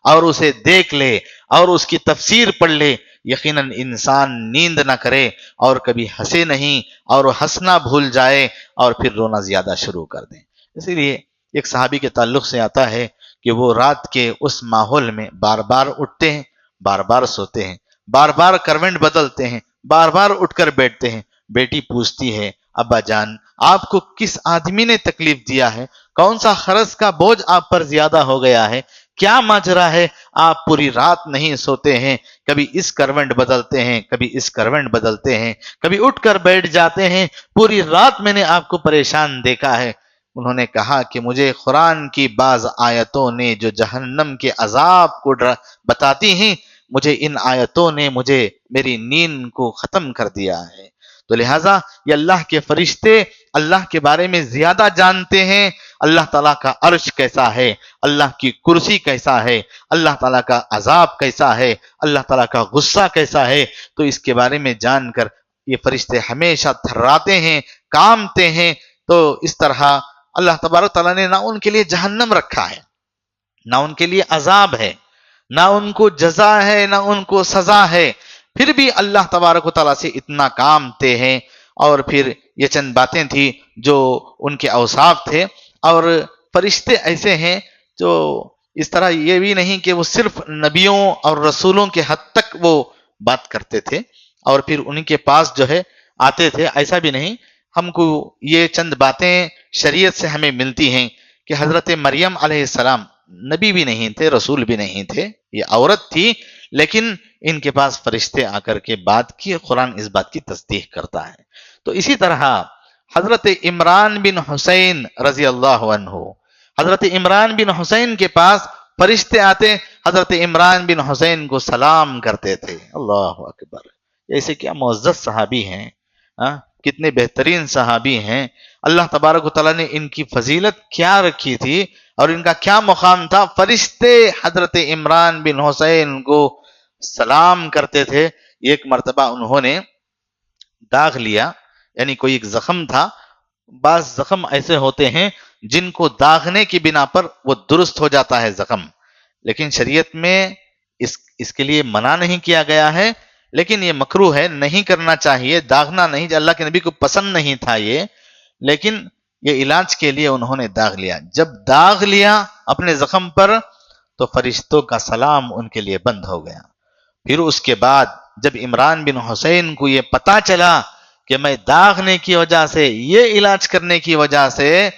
اور اسے دیکھ لے اور اس کی تفسیر پڑھ لے، یقیناً انسان نیند نہ کرے اور کبھی ہنسے نہیں، اور ہنسنا بھول جائے اور پھر رونا زیادہ شروع کر دیں۔ اسی لیے ایک صحابی کے تعلق سے آتا ہے کہ وہ رات کے اس ماحول میں بار بار اٹھتے ہیں، بار بار سوتے ہیں، بار بار کروٹ بدلتے ہیں، بار بار اٹھ کر بیٹھتے ہیں۔ بیٹی پوچھتی ہے، ابا جان آپ کو کس آدمی نے تکلیف دیا ہے؟ کون سا قرض کا بوجھ آپ پر زیادہ ہو گیا ہے؟ کیا ماجرا ہے؟ آپ پوری رات نہیں سوتے ہیں، کبھی اس کروٹ بدلتے ہیں، کبھی اس کروٹ بدلتے ہیں، کبھی اٹھ کر بیٹھ جاتے ہیں، پوری رات میں نے آپ کو پریشان دیکھا ہے۔ انہوں نے کہا کہ مجھے قرآن کی بعض آیتوں نے جو جہنم کے عذاب کو بتاتی ہیں، مجھے ان آیتوں نے مجھے میری نیند کو ختم کر دیا ہے۔ تو لہٰذا یہ اللہ کے فرشتے اللہ کے بارے میں زیادہ جانتے ہیں، اللہ تعالیٰ کا عرش کیسا ہے، اللہ کی کرسی کیسا ہے، اللہ تعالیٰ کا عذاب کیسا ہے، اللہ تعالیٰ کا غصہ کیسا ہے، تو اس کے بارے میں جان کر یہ فرشتے ہمیشہ تھراتے ہیں، کانپتے ہیں۔ تو اس طرح اللہ تبارک تعالیٰ نے نہ ان کے لیے جہنم رکھا ہے، نہ ان کے لیے عذاب ہے، نہ ان کو جزا ہے، نہ ان کو سزا ہے، پھر بھی اللہ تبارک و تعالیٰ سے اتنا کامتے ہیں۔ اور پھر یہ چند باتیں تھیں جو ان کے اوصاف تھے۔ اور فرشتے ایسے ہیں جو اس طرح یہ بھی نہیں کہ وہ صرف نبیوں اور رسولوں کے حد تک وہ بات کرتے تھے اور پھر ان کے پاس جو ہے آتے تھے، ایسا بھی نہیں۔ ہم کو یہ چند باتیں شریعت سے ہمیں ملتی ہیں کہ حضرت مریم علیہ السلام نبی بھی نہیں تھے، رسول بھی نہیں تھے، یہ عورت تھی، لیکن ان کے پاس فرشتے آ کر کے بات کی، قرآن اس بات کی تصدیق کرتا ہے۔ تو اسی طرح حضرت عمران بن حسین رضی اللہ عنہ، حضرت عمران بن حسین کے پاس فرشتے آتے، حضرت عمران بن حسین کو سلام کرتے تھے۔ اللہ اکبر! ایسے کیا معزز صحابی ہیں، کتنے بہترین صحابی ہیں۔ اللہ تبارک و تعالیٰ نے ان کی فضیلت کیا رکھی تھی اور ان کا کیا مقام تھا، فرشتے حضرت عمران بن حسین کو سلام کرتے تھے۔ ایک مرتبہ انہوں نے داغ لیا، یعنی کوئی ایک زخم تھا۔ بعض زخم ایسے ہوتے ہیں جن کو داغنے کی بنا پر وہ درست ہو جاتا ہے زخم، لیکن شریعت میں اس کے لیے منع نہیں کیا گیا ہے، لیکن یہ مکروہ ہے، نہیں کرنا چاہیے، داغنا نہیں، اللہ کے نبی کو پسند نہیں تھا یہ، لیکن یہ علاج کے لیے انہوں نے داغ لیا۔ جب داغ لیا اپنے زخم پر تو فرشتوں کا سلام ان کے لیے بند ہو گیا۔ پھر اس کے بعد جب عمران بن حسین کو یہ پتا چلا کہ میں داغنے کی وجہ سے، یہ علاج کرنے کی وجہ سے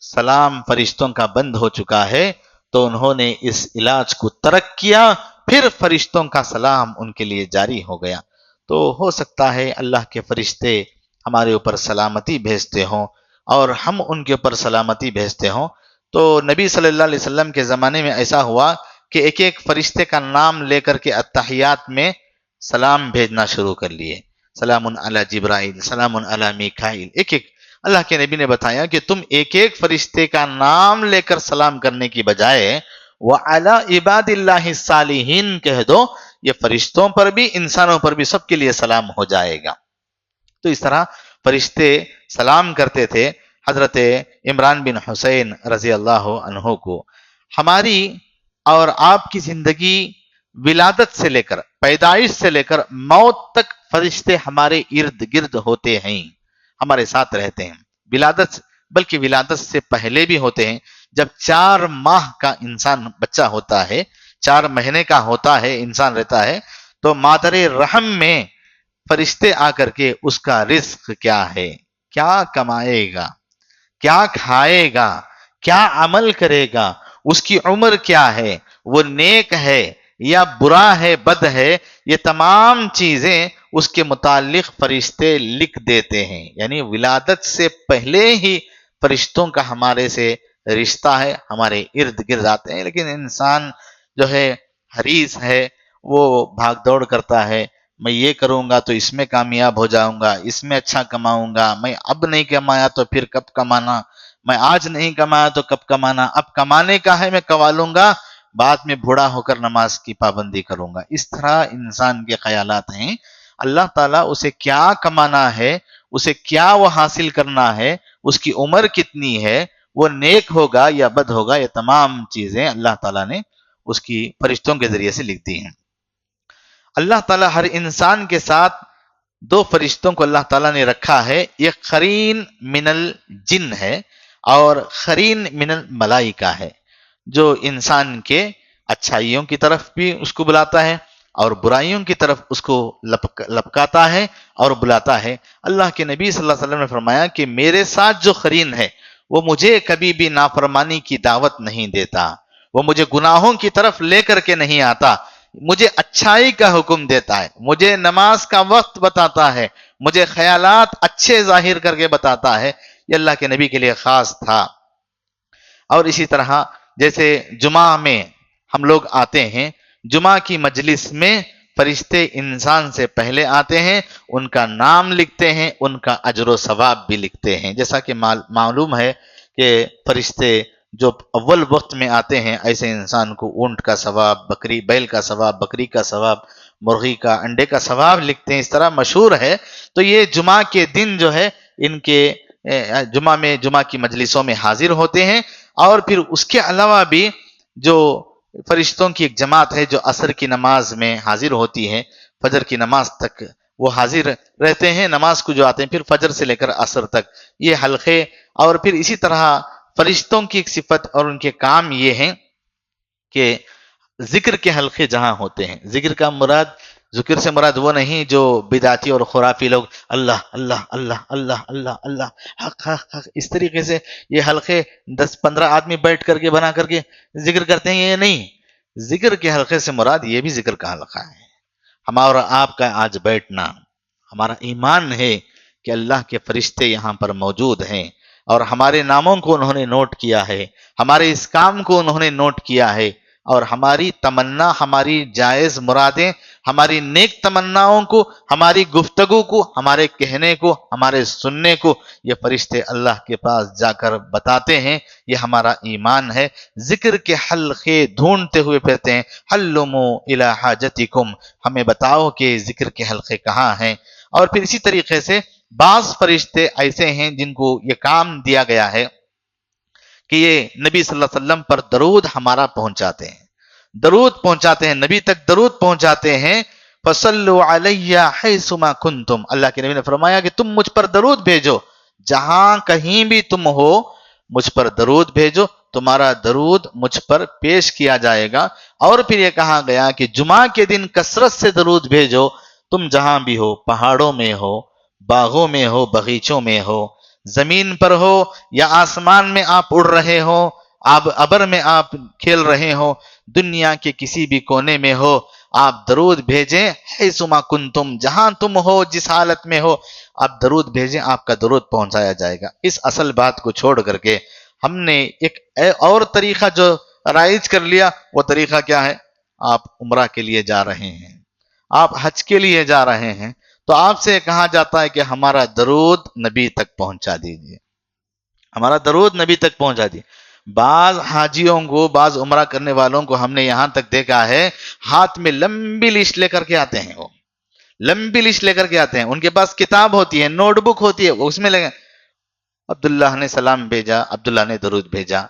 سلام فرشتوں کا بند ہو چکا ہے، تو انہوں نے اس علاج کو ترک کیا، پھر فرشتوں کا سلام ان کے لیے جاری ہو گیا۔ تو ہو سکتا ہے اللہ کے فرشتے ہمارے اوپر سلامتی بھیجتے ہوں، اور ہم ان کے اوپر سلامتی بھیجتے ہوں۔ تو نبی صلی اللہ علیہ وسلم کے زمانے میں ایسا ہوا کہ ایک ایک فرشتے کا نام لے کر کے اتحیات میں سلام بھیجنا شروع کر لیے۔ سلام علی جبرائیل، سلام علی میکائیل، ایک ایک اللہ کے نبی نے بتایا کہ تم ایک ایک فرشتے کا نام لے کر سلام کرنے کی بجائے وَعَلَىٰ عِبَادِ اللَّهِ الصَّالِحِينَ کہہ دو، یہ فرشتوں پر بھی انسانوں پر بھی سب کے لیے سلام ہو جائے گا۔ تو اس طرح فرشتے سلام کرتے تھے حضرت عمران بن حسین رضی اللہ عنہ کو۔ ہماری اور آپ کی زندگی ولادت سے لے کر، پیدائش سے لے کر موت تک فرشتے ہمارے ارد گرد ہوتے ہیں، ہمارے ساتھ رہتے ہیں۔ بلکہ ولادت سے پہلے بھی ہوتے ہیں۔ جب 4 ماہ کا انسان بچہ ہوتا ہے، 4 مہینے کا ہوتا ہے، انسان رہتا ہے، تو مادر رحم میں فرشتے آ کر کے اس کا رزق کیا ہے، کیا کمائے گا، کیا کھائے گا، کیا عمل کرے گا، اس کی عمر کیا ہے، وہ نیک ہے یا برا ہے، بد ہے، یہ تمام چیزیں اس کے متعلق فرشتے لکھ دیتے ہیں۔ یعنی ولادت سے پہلے ہی فرشتوں کا ہمارے سے رشتہ ہے، ہمارے ارد گرد آتے ہیں۔ لیکن انسان جو ہے حریص ہے، وہ بھاگ دوڑ کرتا ہے، میں یہ کروں گا تو اس میں کامیاب ہو جاؤں گا، اس میں اچھا کماؤں گا، میں اب نہیں کمایا تو پھر کب کمانا، میں آج نہیں کمایا تو کب کمانا، اب کمانے کا ہے میں کما لوں گا، بعد میں بوڑھا ہو کر نماز کی پابندی کروں گا۔ اس طرح انسان کے خیالات ہیں۔ اللہ تعالیٰ اسے کیا کمانا ہے، اسے کیا وہ حاصل کرنا ہے، اس کی عمر کتنی ہے، وہ نیک ہوگا یا بد ہوگا، یہ تمام چیزیں اللہ تعالیٰ نے اس کی فرشتوں کے ذریعے سے لکھ دی ہیں۔ اللہ تعالیٰ ہر انسان کے ساتھ 2 فرشتوں کو اللہ تعالیٰ نے رکھا ہے، ایک قرین من الجن ہے اور قرین من الملائکہ ہے، جو انسان کے اچھائیوں کی طرف بھی اس کو بلاتا ہے اور برائیوں کی طرف اس کو لپکاتا ہے اور بلاتا ہے۔ اللہ کے نبی صلی اللہ علیہ وسلم نے فرمایا کہ میرے ساتھ جو قرین ہے وہ مجھے کبھی بھی نافرمانی کی دعوت نہیں دیتا، وہ مجھے گناہوں کی طرف لے کر کے نہیں آتا، مجھے اچھائی کا حکم دیتا ہے، مجھے نماز کا وقت بتاتا ہے، مجھے خیالات اچھے ظاہر کر کے بتاتا ہے۔ یہ اللہ کے نبی کے لیے خاص تھا۔ اور اسی طرح جیسے جمعہ میں ہم لوگ آتے ہیں، جمعہ کی مجلس میں فرشتے انسان سے پہلے آتے ہیں، ان کا نام لکھتے ہیں، ان کا اجر و ثواب بھی لکھتے ہیں۔ جیسا کہ معلوم ہے کہ فرشتے جو اول وقت میں آتے ہیں، ایسے انسان کو اونٹ کا ثواب، بیل کا ثواب، بکری کا ثواب، مرغی کا انڈے کا ثواب لکھتے ہیں، اس طرح مشہور ہے۔ تو یہ جمعہ کے دن جو ہے ان کے جمعہ کی مجلسوں میں حاضر ہوتے ہیں۔ اور پھر اس کے علاوہ بھی جو فرشتوں کی ایک جماعت ہے جو عصر کی نماز میں حاضر ہوتی ہے، فجر کی نماز تک وہ حاضر رہتے ہیں، نماز کو جو آتے ہیں، پھر فجر سے لے کر عصر تک یہ حلقے۔ اور پھر اسی طرح فرشتوں کی ایک صفت اور ان کے کام یہ ہیں کہ ذکر کے حلقے جہاں ہوتے ہیں، ذکر سے مراد وہ نہیں جو بدعتی اور خرافی لوگ اللہ اللہ اللہ اللہ اللہ اللہ حق حق حق اس طریقے سے یہ حلقے 10-15 آدمی بیٹھ کر کے بنا کر کے ذکر کرتے ہیں، یہ نہیں۔ ذکر کے حلقے سے مراد یہ بھی ذکر کا حلقہ ہے۔ ہمارا آپ کا آج بیٹھنا ہمارا ایمان ہے کہ اللہ کے فرشتے یہاں پر موجود ہیں اور ہمارے ناموں کو انہوں نے نوٹ کیا ہے، ہمارے اس کام کو انہوں نے نوٹ کیا ہے، اور ہماری تمنا، ہماری جائز مرادیں، ہماری نیک تمناؤں کو، ہماری گفتگو کو، ہمارے کہنے کو، ہمارے سننے کو یہ فرشتے اللہ کے پاس جا کر بتاتے ہیں۔ یہ ہمارا ایمان ہے۔ ذکر کے حلقے ڈھونڈتے ہوئے پھرتے ہیں، حلموا الی حاجتکم، ہمیں بتاؤ کہ ذکر کے حلقے کہاں ہیں۔ اور پھر اسی طریقے سے بعض فرشتے ایسے ہیں جن کو یہ کام دیا گیا ہے کہ یہ نبی صلی اللہ علیہ وسلم پر درود ہمارا پہنچاتے ہیں، درود پہنچاتے ہیں، نبی تک درود پہنچاتے ہیں۔ فصلوا علی حیثما کنتم، اللہ کے نبی نے فرمایا کہ تم مجھ پر درود بھیجو، جہاں کہیں بھی تم ہو مجھ پر درود بھیجو، تمہارا درود مجھ پر پیش کیا جائے گا۔ اور پھر یہ کہا گیا کہ جمعہ کے دن کثرت سے درود بھیجو، تم جہاں بھی ہو، پہاڑوں میں ہو، باغوں میں ہو، باغیچوں میں ہو، زمین پر ہو یا آسمان میں آپ اڑ رہے ہو، ابر میں آپ کھیل رہے ہو، دنیا کے کسی بھی کونے میں ہو، آپ درود بھیجیں حیثما کنتم، جہاں تم ہو، جس حالت میں ہو آپ درود بھیجیں، آپ کا درود پہنچایا جائے گا۔ اس اصل بات کو چھوڑ کر کے ہم نے ایک اور طریقہ جو رائج کر لیا، وہ طریقہ کیا ہے؟ آپ عمرہ کے لیے جا رہے ہیں، آپ حج کے لیے جا رہے ہیں، تو آپ سے کہا جاتا ہے کہ ہمارا درود نبی تک پہنچا دیجیے، ہمارا درود نبی تک پہنچا دیجیے۔ بعض حاجیوں کو، بعض عمرہ کرنے والوں کو ہم نے یہاں تک دیکھا ہے ہاتھ میں لمبی لسٹ لے کر کے آتے ہیں، وہ لمبی لسٹ لے کر کے آتے ہیں، ان کے پاس کتاب ہوتی ہے، نوٹ بک ہوتی ہے، وہ اس میں لگے عبداللہ نے سلام بھیجا، عبداللہ نے درود بھیجا،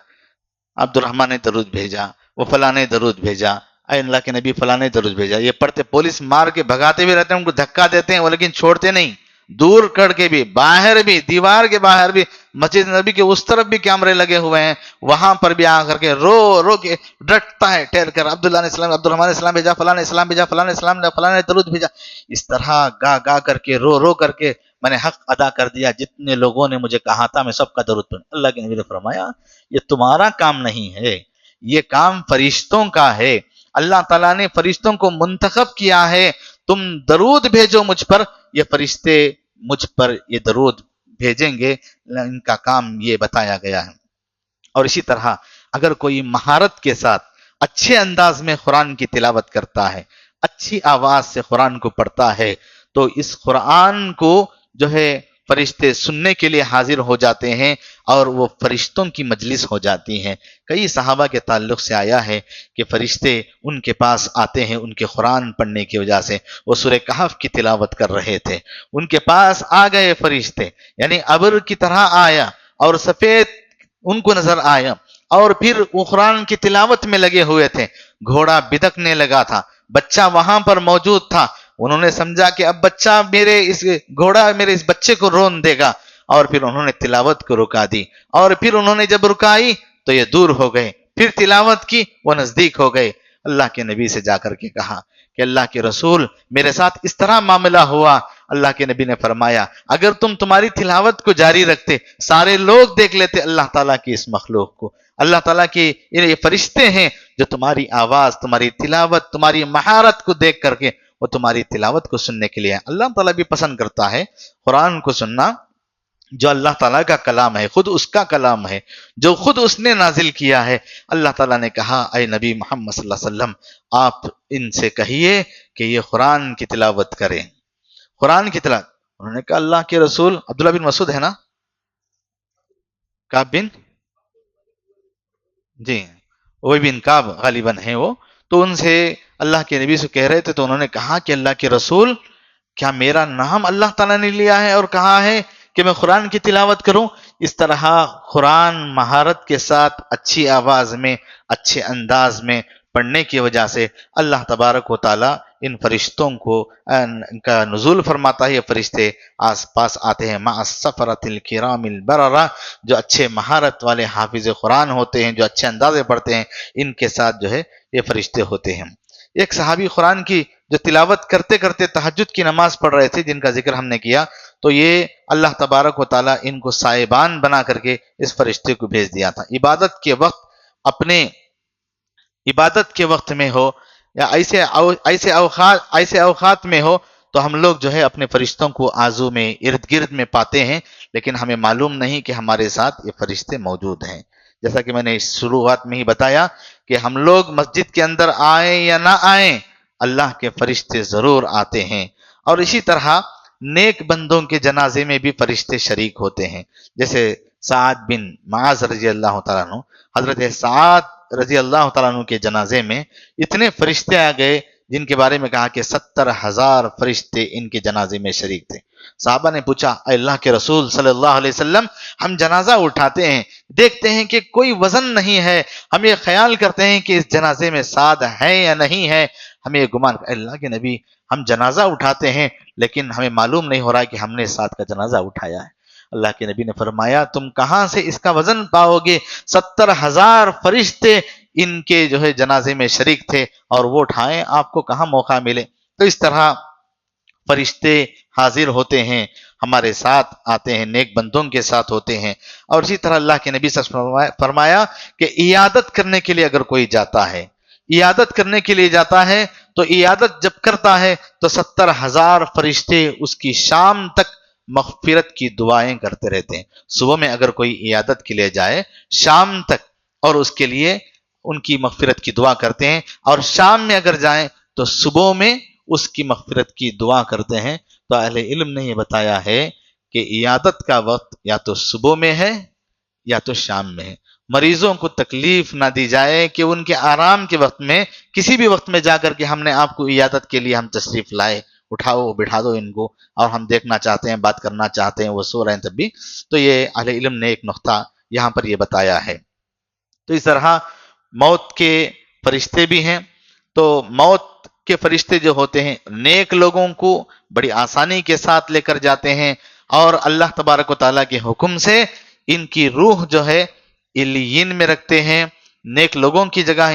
عبد الرحمن نے درود بھیجا، وہ فلاں نے درود بھیجا، اے اللہ کے نبی فلاں نے درود بھیجا۔ یہ پڑھتے پولیس مار کے بھگاتے بھی رہتے ہیں، ان کو دھکا دیتے ہیں وہ، لیکن چھوڑتے نہیں، دور کر کے بھی، باہر بھی، دیوار کے باہر بھی، مسجد نبی کے اس طرف بھی کیمرے لگے ہوئے ہیں، وہاں پر بھی آ کر کے رو رو کے ڈٹتا ہے ٹھہر کر، عبداللہ نے اسلام، عبد الرحمن نے اسلام بھیجا، فلاں نے اسلام بھیجا، فلاں نے اسلام بھیجا، فلاں نے درود بھیجا۔ اس طرح گا گا کر کے، رو رو کر کے میں نے حق ادا کر دیا، جتنے لوگوں نے مجھے کہا تھا میں سب کا درود پڑھوں۔ اللہ کے نبی نے فرمایا یہ تمہارا کام نہیں ہے، یہ کام فرشتوں کا ہے، اللہ تعالیٰ نے فرشتوں کو منتخب کیا ہے، تم درود بھیجو مجھ پر، یہ فرشتے مجھ پر یہ درود بھیجیں گے، ان کا کام یہ بتایا گیا ہے۔ اور اسی طرح اگر کوئی مہارت کے ساتھ اچھے انداز میں قرآن کی تلاوت کرتا ہے، اچھی آواز سے قرآن کو پڑھتا ہے، تو اس قرآن کو جو ہے فرشتے سننے کے لیے حاضر ہو جاتے ہیں، اور وہ فرشتوں کی مجلس ہو جاتی ہیں۔ کئی صحابہ کے تعلق سے آیا ہے کہ فرشتے ان کے پاس آتے ہیں ان کے قرآن پڑھنے کی وجہ سے، وہ سورہ کہف کی تلاوت کر رہے تھے، ان کے پاس آ گئے فرشتے، یعنی ابر کی طرح آیا اور سفید ان کو نظر آیا، اور پھر وہ قرآن کی تلاوت میں لگے ہوئے تھے، گھوڑا بدکنے لگا تھا، بچہ وہاں پر موجود تھا، انہوں نے سمجھا کہ اب بچہ گھوڑا میرے اس بچے کو رون دے گا، اور پھر انہوں نے تلاوت کو رکا دی، اور پھر انہوں نے جب رکائی تو یہ دور ہو گئے، پھر تلاوت کی وہ نزدیک ہو گئے۔ اللہ کے نبی سے جا کر کے کہا کہ اللہ کے رسول میرے ساتھ اس طرح معاملہ ہوا۔ اللہ کے نبی نے فرمایا اگر تمہاری تلاوت کو جاری رکھتے، سارے لوگ دیکھ لیتے اللہ تعالیٰ کی اس مخلوق کو، اللہ تعالیٰ کی یہ فرشتے ہیں جو تمہاری آواز، تمہاری تلاوت، تمہاری مہارت کو دیکھ کر کے وہ تمہاری تلاوت کو سننے کے لیے۔ اللہ تعالیٰ بھی پسند کرتا ہے قرآن کو سننا، جو اللہ تعالیٰ کا کلام ہے، خود اس کا کلام ہے، جو خود اس نے نازل کیا ہے۔ اللہ تعالیٰ نے کہا اے نبی محمد صلی اللہ علیہ وسلم آپ ان سے کہیے کہ یہ قرآن کی تلاوت کریں، قرآن کی تلاوت۔ انہوں نے کہا اللہ کے رسول، عبداللہ بن مسعود ہے نا، کعب بن، جی وہ بن کعب غالباً ہیں وہ، تو ان سے اللہ کے نبی سے کہہ رہے تھے، تو انہوں نے کہا کہ اللہ کے رسول کیا میرا نام اللہ تعالیٰ نے لیا ہے اور کہا ہے کہ میں قرآن کی تلاوت کروں؟ اس طرح قرآن مہارت کے ساتھ اچھی آواز میں، اچھے انداز میں پڑھنے کی وجہ سے اللہ تبارک و تعالیٰ ان فرشتوں کو ان کا نزول فرماتا ہے۔ یہ فرشتے آس پاس آتے ہیں، مع السفرۃ الکرام البررہ، جو اچھے مہارت والے حافظ قرآن ہوتے ہیں، جو اچھے اندازے پڑھتے ہیں، ان کے ساتھ جو ہے یہ فرشتے ہوتے ہیں۔ ایک صحابی قرآن کی جو تلاوت کرتے کرتے تہجد کی نماز پڑھ رہے تھے، جن کا ذکر ہم نے کیا، تو یہ اللہ تبارک و تعالیٰ ان کو سائبان بنا کر کے اس فرشتے کو بھیج دیا تھا۔ عبادت کے وقت، اپنے عبادت کے وقت میں ہو یا ایسے اوقات میں ہو، تو ہم لوگ جو ہے اپنے فرشتوں کو آزو میں، ارد گرد میں پاتے ہیں، لیکن ہمیں معلوم نہیں کہ ہمارے ساتھ یہ فرشتے موجود ہیں۔ جیسا کہ میں نے شروعات میں ہی بتایا کہ ہم لوگ مسجد کے اندر آئیں یا نہ آئیں، اللہ کے فرشتے ضرور آتے ہیں۔ اور اسی طرح نیک بندوں کے جنازے میں بھی فرشتے شریک ہوتے ہیں، جیسے سعد بن معاذ رضی اللہ تعالیٰ عنہ، حضرت سعد رضی اللہ تعالیٰ عنہ کے جنازے میں اتنے فرشتے آ گئے جن کے بارے میں کہا کہ 70,000 فرشتے ان کے جنازے میں شریک تھے۔ صحابہ نے پوچھا اے اللہ کے رسول صلی اللہ علیہ وسلم، ہم جنازہ اٹھاتے ہیں، دیکھتے ہیں کہ کوئی وزن نہیں ہے، ہم یہ خیال کرتے ہیں کہ اس جنازے میں سعد ہے یا نہیں ہے، ہمیں یہ گمان، اے اللہ کے نبی ہم جنازہ اٹھاتے ہیں لیکن ہمیں معلوم نہیں ہو رہا کہ ہم نے سعد کا جنازہ اٹھایا ہے۔ اللہ کے نبی نے فرمایا تم کہاں سے اس کا وزن پاؤ گے؟ 70,000 فرشتے ان کے جو ہے جنازے میں شریک تھے، اور وہ اٹھائیں، آپ کو کہاں موقع ملے؟ تو اس طرح فرشتے حاضر ہوتے ہیں، ہمارے ساتھ آتے ہیں، نیک بندوں کے ساتھ ہوتے ہیں۔ اور اسی طرح اللہ کے نبی صلی اللہ علیہ وسلم فرمایا کہ عیادت کرنے کے لیے اگر کوئی جاتا ہے، عیادت کرنے کے لیے جاتا ہے تو عیادت جب کرتا ہے تو 70,000 فرشتے اس کی شام تک مغفرت کی دعائیں کرتے رہتے ہیں۔ صبح میں اگر کوئی عیادت کے لیے جائے شام تک اور اس کے لیے ان کی مغفرت کی دعا کرتے ہیں، اور شام میں اگر جائیں تو صبح میں اس کی مغفرت کی دعا کرتے ہیں۔ تو اہل علم نے یہ بتایا ہے کہ عیادت کا وقت یا تو صبح میں ہے یا تو شام میں ہے۔ مریضوں کو تکلیف نہ دی جائے کہ ان کے آرام کے وقت میں کسی بھی وقت میں جا کر کے ہم نے آپ کو عیادت کے لیے ہم تشریف لائے، اٹھاؤ بٹھا دو ان کو، اور ہم دیکھنا چاہتے ہیں، بات کرنا چاہتے ہیں، وہ سو رہے ہیں تب بھی۔ تو یہ اہل علم نے ایک نقطہ یہاں پر یہ بتایا ہے۔ تو اس طرح موت کے فرشتے بھی ہیں۔ تو موت کے فرشتے جو ہوتے ہیں نیک لوگوں کو بڑی آسانی کے ساتھ لے کر جاتے ہیں، اور اللہ تبارک و تعالیٰ کے حکم سے ان کی روح جو ہے علیین میں رکھتے ہیں، نیک لوگوں کی جگہ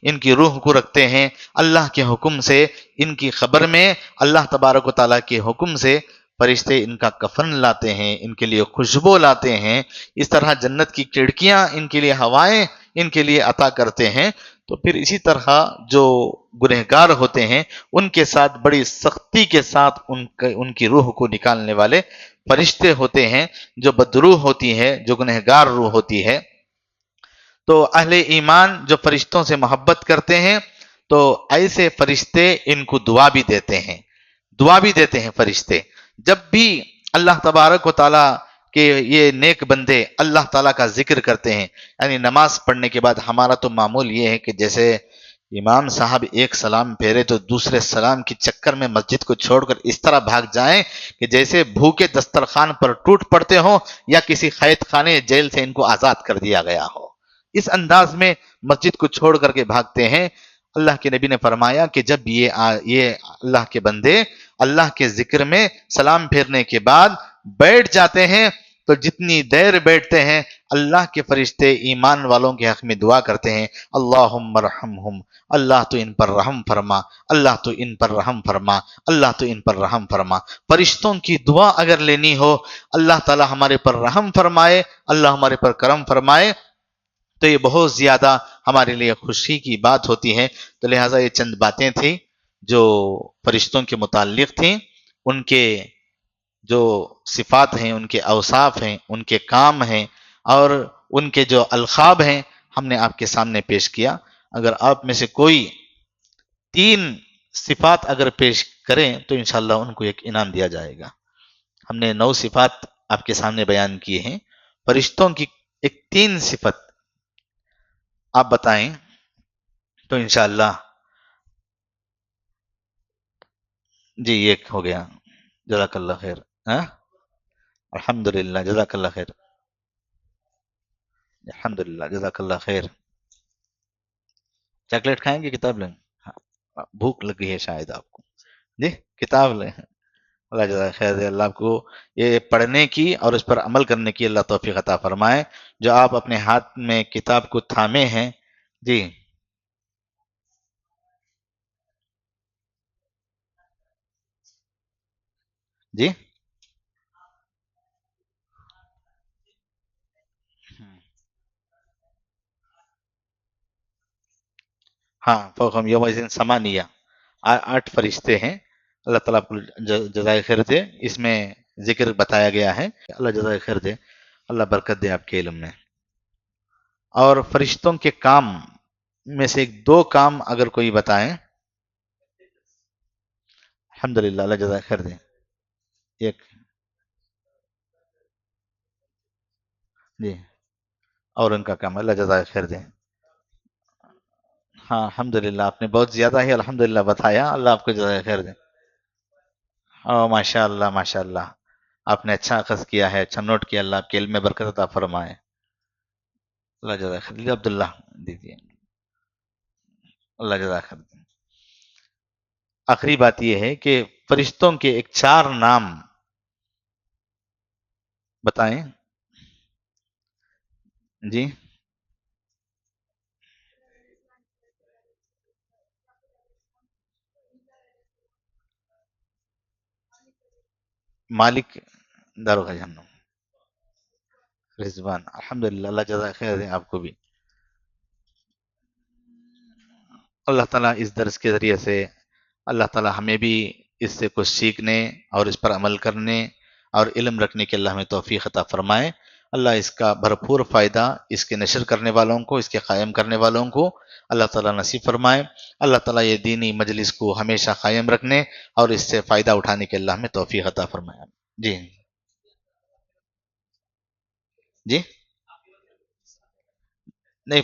ان کی روح کو رکھتے ہیں اللہ کے حکم سے۔ ان کی خبر میں اللہ تبارک و تعالیٰ کے حکم سے فرشتے ان کا کفن لاتے ہیں، ان کے لیے خوشبو لاتے ہیں، اس طرح جنت کی کھڑکیاں ان کے لیے، ہوائیں ان کے لیے عطا کرتے ہیں۔ تو پھر اسی طرح جو گنہگار ہوتے ہیں ان کے ساتھ بڑی سختی کے ساتھ ان کی روح کو نکالنے والے فرشتے ہوتے ہیں، جو بدروح ہوتی ہے، جو گنہگار روح ہوتی ہے۔ تو اہل ایمان جو فرشتوں سے محبت کرتے ہیں تو ایسے فرشتے ان کو دعا بھی دیتے ہیں، دعا بھی دیتے ہیں فرشتے۔ جب بھی اللہ تبارک و تعالیٰ کہ یہ نیک بندے اللہ تعالیٰ کا ذکر کرتے ہیں، یعنی نماز پڑھنے کے بعد ہمارا تو معمول یہ ہے کہ جیسے امام صاحب ایک سلام پھیرے تو دوسرے سلام کی چکر میں مسجد کو چھوڑ کر اس طرح بھاگ جائیں کہ جیسے بھوکے دسترخوان پر ٹوٹ پڑتے ہوں یا کسی قید خانے جیل سے ان کو آزاد کر دیا گیا ہو، اس انداز میں مسجد کو چھوڑ کر کے بھاگتے ہیں۔ اللہ کے نبی نے فرمایا کہ جب یہ اللہ کے بندے اللہ کے ذکر میں سلام پھیرنے کے بعد بیٹھ جاتے ہیں تو جتنی دیر بیٹھتے ہیں اللہ کے فرشتے ایمان والوں کے حق میں دعا کرتے ہیں، اللہم ارحمہم، اللہ تو ان پر رحم فرما، اللہ تو ان پر رحم فرما، اللہ تو ان پر رحم فرما۔ فرشتوں کی دعا اگر لینی ہو، اللہ تعالی ہمارے پر رحم فرمائے، اللہ ہمارے پر کرم فرمائے، تو یہ بہت زیادہ ہمارے لیے خوشی کی بات ہوتی ہے۔ تو لہٰذا یہ چند باتیں تھیں جو فرشتوں کے متعلق تھیں، ان کے جو صفات ہیں، ان کے اوصاف ہیں، ان کے کام ہیں، اور ان کے جو القاب ہیں ہم نے آپ کے سامنے پیش کیا۔ اگر آپ میں سے کوئی 3 صفات اگر پیش کریں تو انشاءاللہ ان کو ایک انعام دیا جائے گا۔ ہم نے 9 صفات آپ کے سامنے بیان کیے ہیں، فرشتوں کی ایک 3 صفت آپ بتائیں تو انشاءاللہ۔ جی ایک ہو گیا، جزاک اللہ خیر۔ ہاں الحمدللہ، جزاک اللہ خیر، الحمدللہ، جزاک اللہ خیر۔ چاکلیٹ کھائیں گے، کتاب لیں؟ ہاں، بھوک لگ گئی ہے شاید آپ کو، جی کتاب لیں۔ اللہ جزاک خیر دے، اللہ آپ کو یہ پڑھنے کی اور اس پر عمل کرنے کی اللہ توفیق عطا فرمائے۔ جو آپ اپنے ہاتھ میں کتاب کو تھامے ہیں، جی جی ہاں، فوقہم یومئذ ثمانیہ، 8 فرشتے ہیں۔ اللہ تعالیٰ آپ کو جزائے خیر دے، اس میں ذکر بتایا گیا ہے۔ اللہ جزائے خیر دے، اللہ برکت دے آپ کے علم میں۔ اور فرشتوں کے کام میں سے 2 کام اگر کوئی بتائیں، الحمدللہ، اللہ جزائے خیر دے۔ ایک جی، اور ان کا کام اللہ جزائے خیر دے۔ ہاں الحمدللہ، آپ نے بہت زیادہ ہی الحمدللہ بتایا، اللہ آپ کو جزائے خیر دے۔ او ماشاء اللہ، ماشاء اللہ، آپ نے اچھا اخذ کیا ہے، اچھا نوٹ کیا، اللہ آپ کے علم میں برکت عطا فرمائے۔ اللہ جزائے خیر دے، عبداللہ دیجیے، اللہ جزائے خیر دے۔ آخری بات یہ ہے کہ فرشتوں کے ایک 4 نام بتائیں جی۔ مالک داروغ جہنم، رضوان، الحمدللہ، اللہ جزائے خیر دے آپ کو بھی۔ اللہ تعالیٰ اس درس کے ذریعے سے اللہ تعالیٰ ہمیں بھی اس سے کچھ سیکھنے اور اس پر عمل کرنے اور علم رکھنے کے اللہ ہمیں توفیق عطا فرمائے۔ اللہ اس کا بھرپور فائدہ اس کے نشر کرنے والوں کو، اس کے قائم کرنے والوں کو اللہ تعالیٰ نصیب فرمائے۔ اللہ تعالیٰ یہ دینی مجلس کو ہمیشہ قائم رکھنے اور اس سے فائدہ اٹھانے کے اللہ ہمیں توفیق عطا فرمائے۔ جی جی نہیں،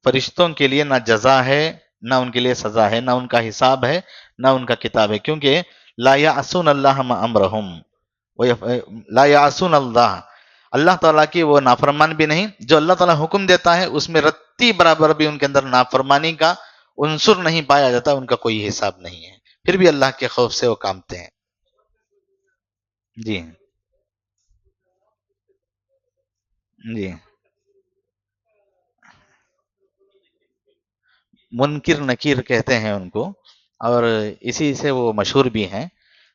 فرشتوں کے لیے نہ جزا ہے، نہ ان کے لیے سزا ہے، نہ ان کا حساب ہے، نہ ان کا کتاب ہے، کیونکہ لا یعصون اللہ ما امرہم لا یعصون اللہ تعالیٰ کی وہ نافرمان بھی نہیں، جو اللہ تعالیٰ حکم دیتا ہے اس میں رتی برابر بھی ان کے اندر نافرمانی کا عنصر نہیں پایا جاتا، ان کا کوئی حساب نہیں ہے، پھر بھی اللہ کے خوف سے وہ کامتے ہیں۔ جی جی منکر نکیر کہتے ہیں ان کو، اور اسی سے وہ مشہور بھی ہیں۔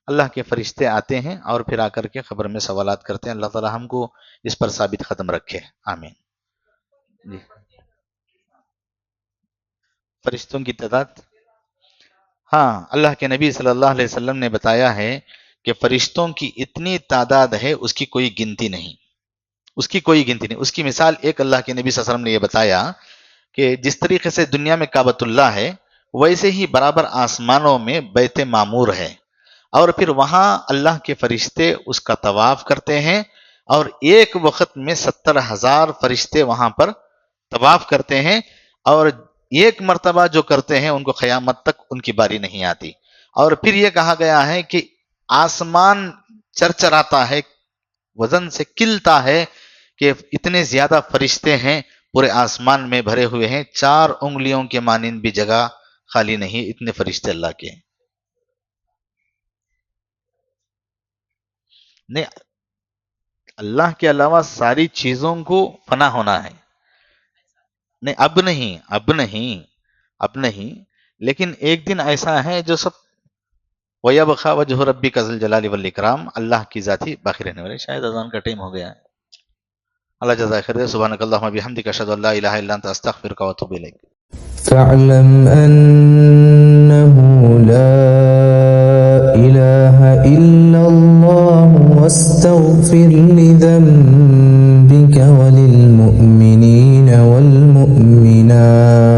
اللہ کے فرشتے آتے ہیں اور پھر آ کر کے خبر میں سوالات کرتے ہیں۔ اللہ تعالی ہم کو اس پر ثابت قدم رکھے، آمین۔ جی فرشتوں کی تعداد، ہاں اللہ کے نبی صلی اللہ علیہ وسلم نے بتایا ہے کہ فرشتوں کی اتنی تعداد ہے، اس کی کوئی گنتی نہیں، اس کی کوئی گنتی نہیں۔ اس کی مثال ایک اللہ کے نبی صلی اللہ علیہ وسلم نے یہ بتایا کہ جس طریقے سے دنیا میں کعبۃ اللہ ہے، ویسے ہی برابر آسمانوں میں بیت معمور ہے، اور پھر وہاں اللہ کے فرشتے اس کا طواف کرتے ہیں، اور ایک وقت میں 70,000 فرشتے وہاں پر طواف کرتے ہیں، اور ایک مرتبہ جو کرتے ہیں ان کو قیامت تک ان کی باری نہیں آتی۔ اور پھر یہ کہا گیا ہے کہ آسمان چرچراتا ہے، وزن سے کلتا ہے کہ اتنے زیادہ فرشتے ہیں، پورے آسمان میں بھرے ہوئے ہیں، 4 انگلیوں کے مانند بھی جگہ خالی نہیں، اتنے فرشتے اللہ کے ہیں۔ نہیں، اللہ کے علاوہ ساری چیزوں کو فنا ہونا ہے، نہیں اب نہیں، لیکن ایک دن ایسا ہے جو سب وَيَبْقَى وَجْهُ رَبِّكَ ذُو الْجَلَالِ وَالْإِكْرَامِ، اللہ کی ذاتی باقی رہنے والے۔ شاید اذان کا ٹائم ہو گیا ہے۔ اللہ جزاک خیر۔ سبحانک اللہم بحمدک، اشہد ان لا الہ الا انت، استغفرک واتوب الیک۔
فاعلم أنه لا إله إلا الله واستغفر لذنبك وللمؤمنين والمؤمنات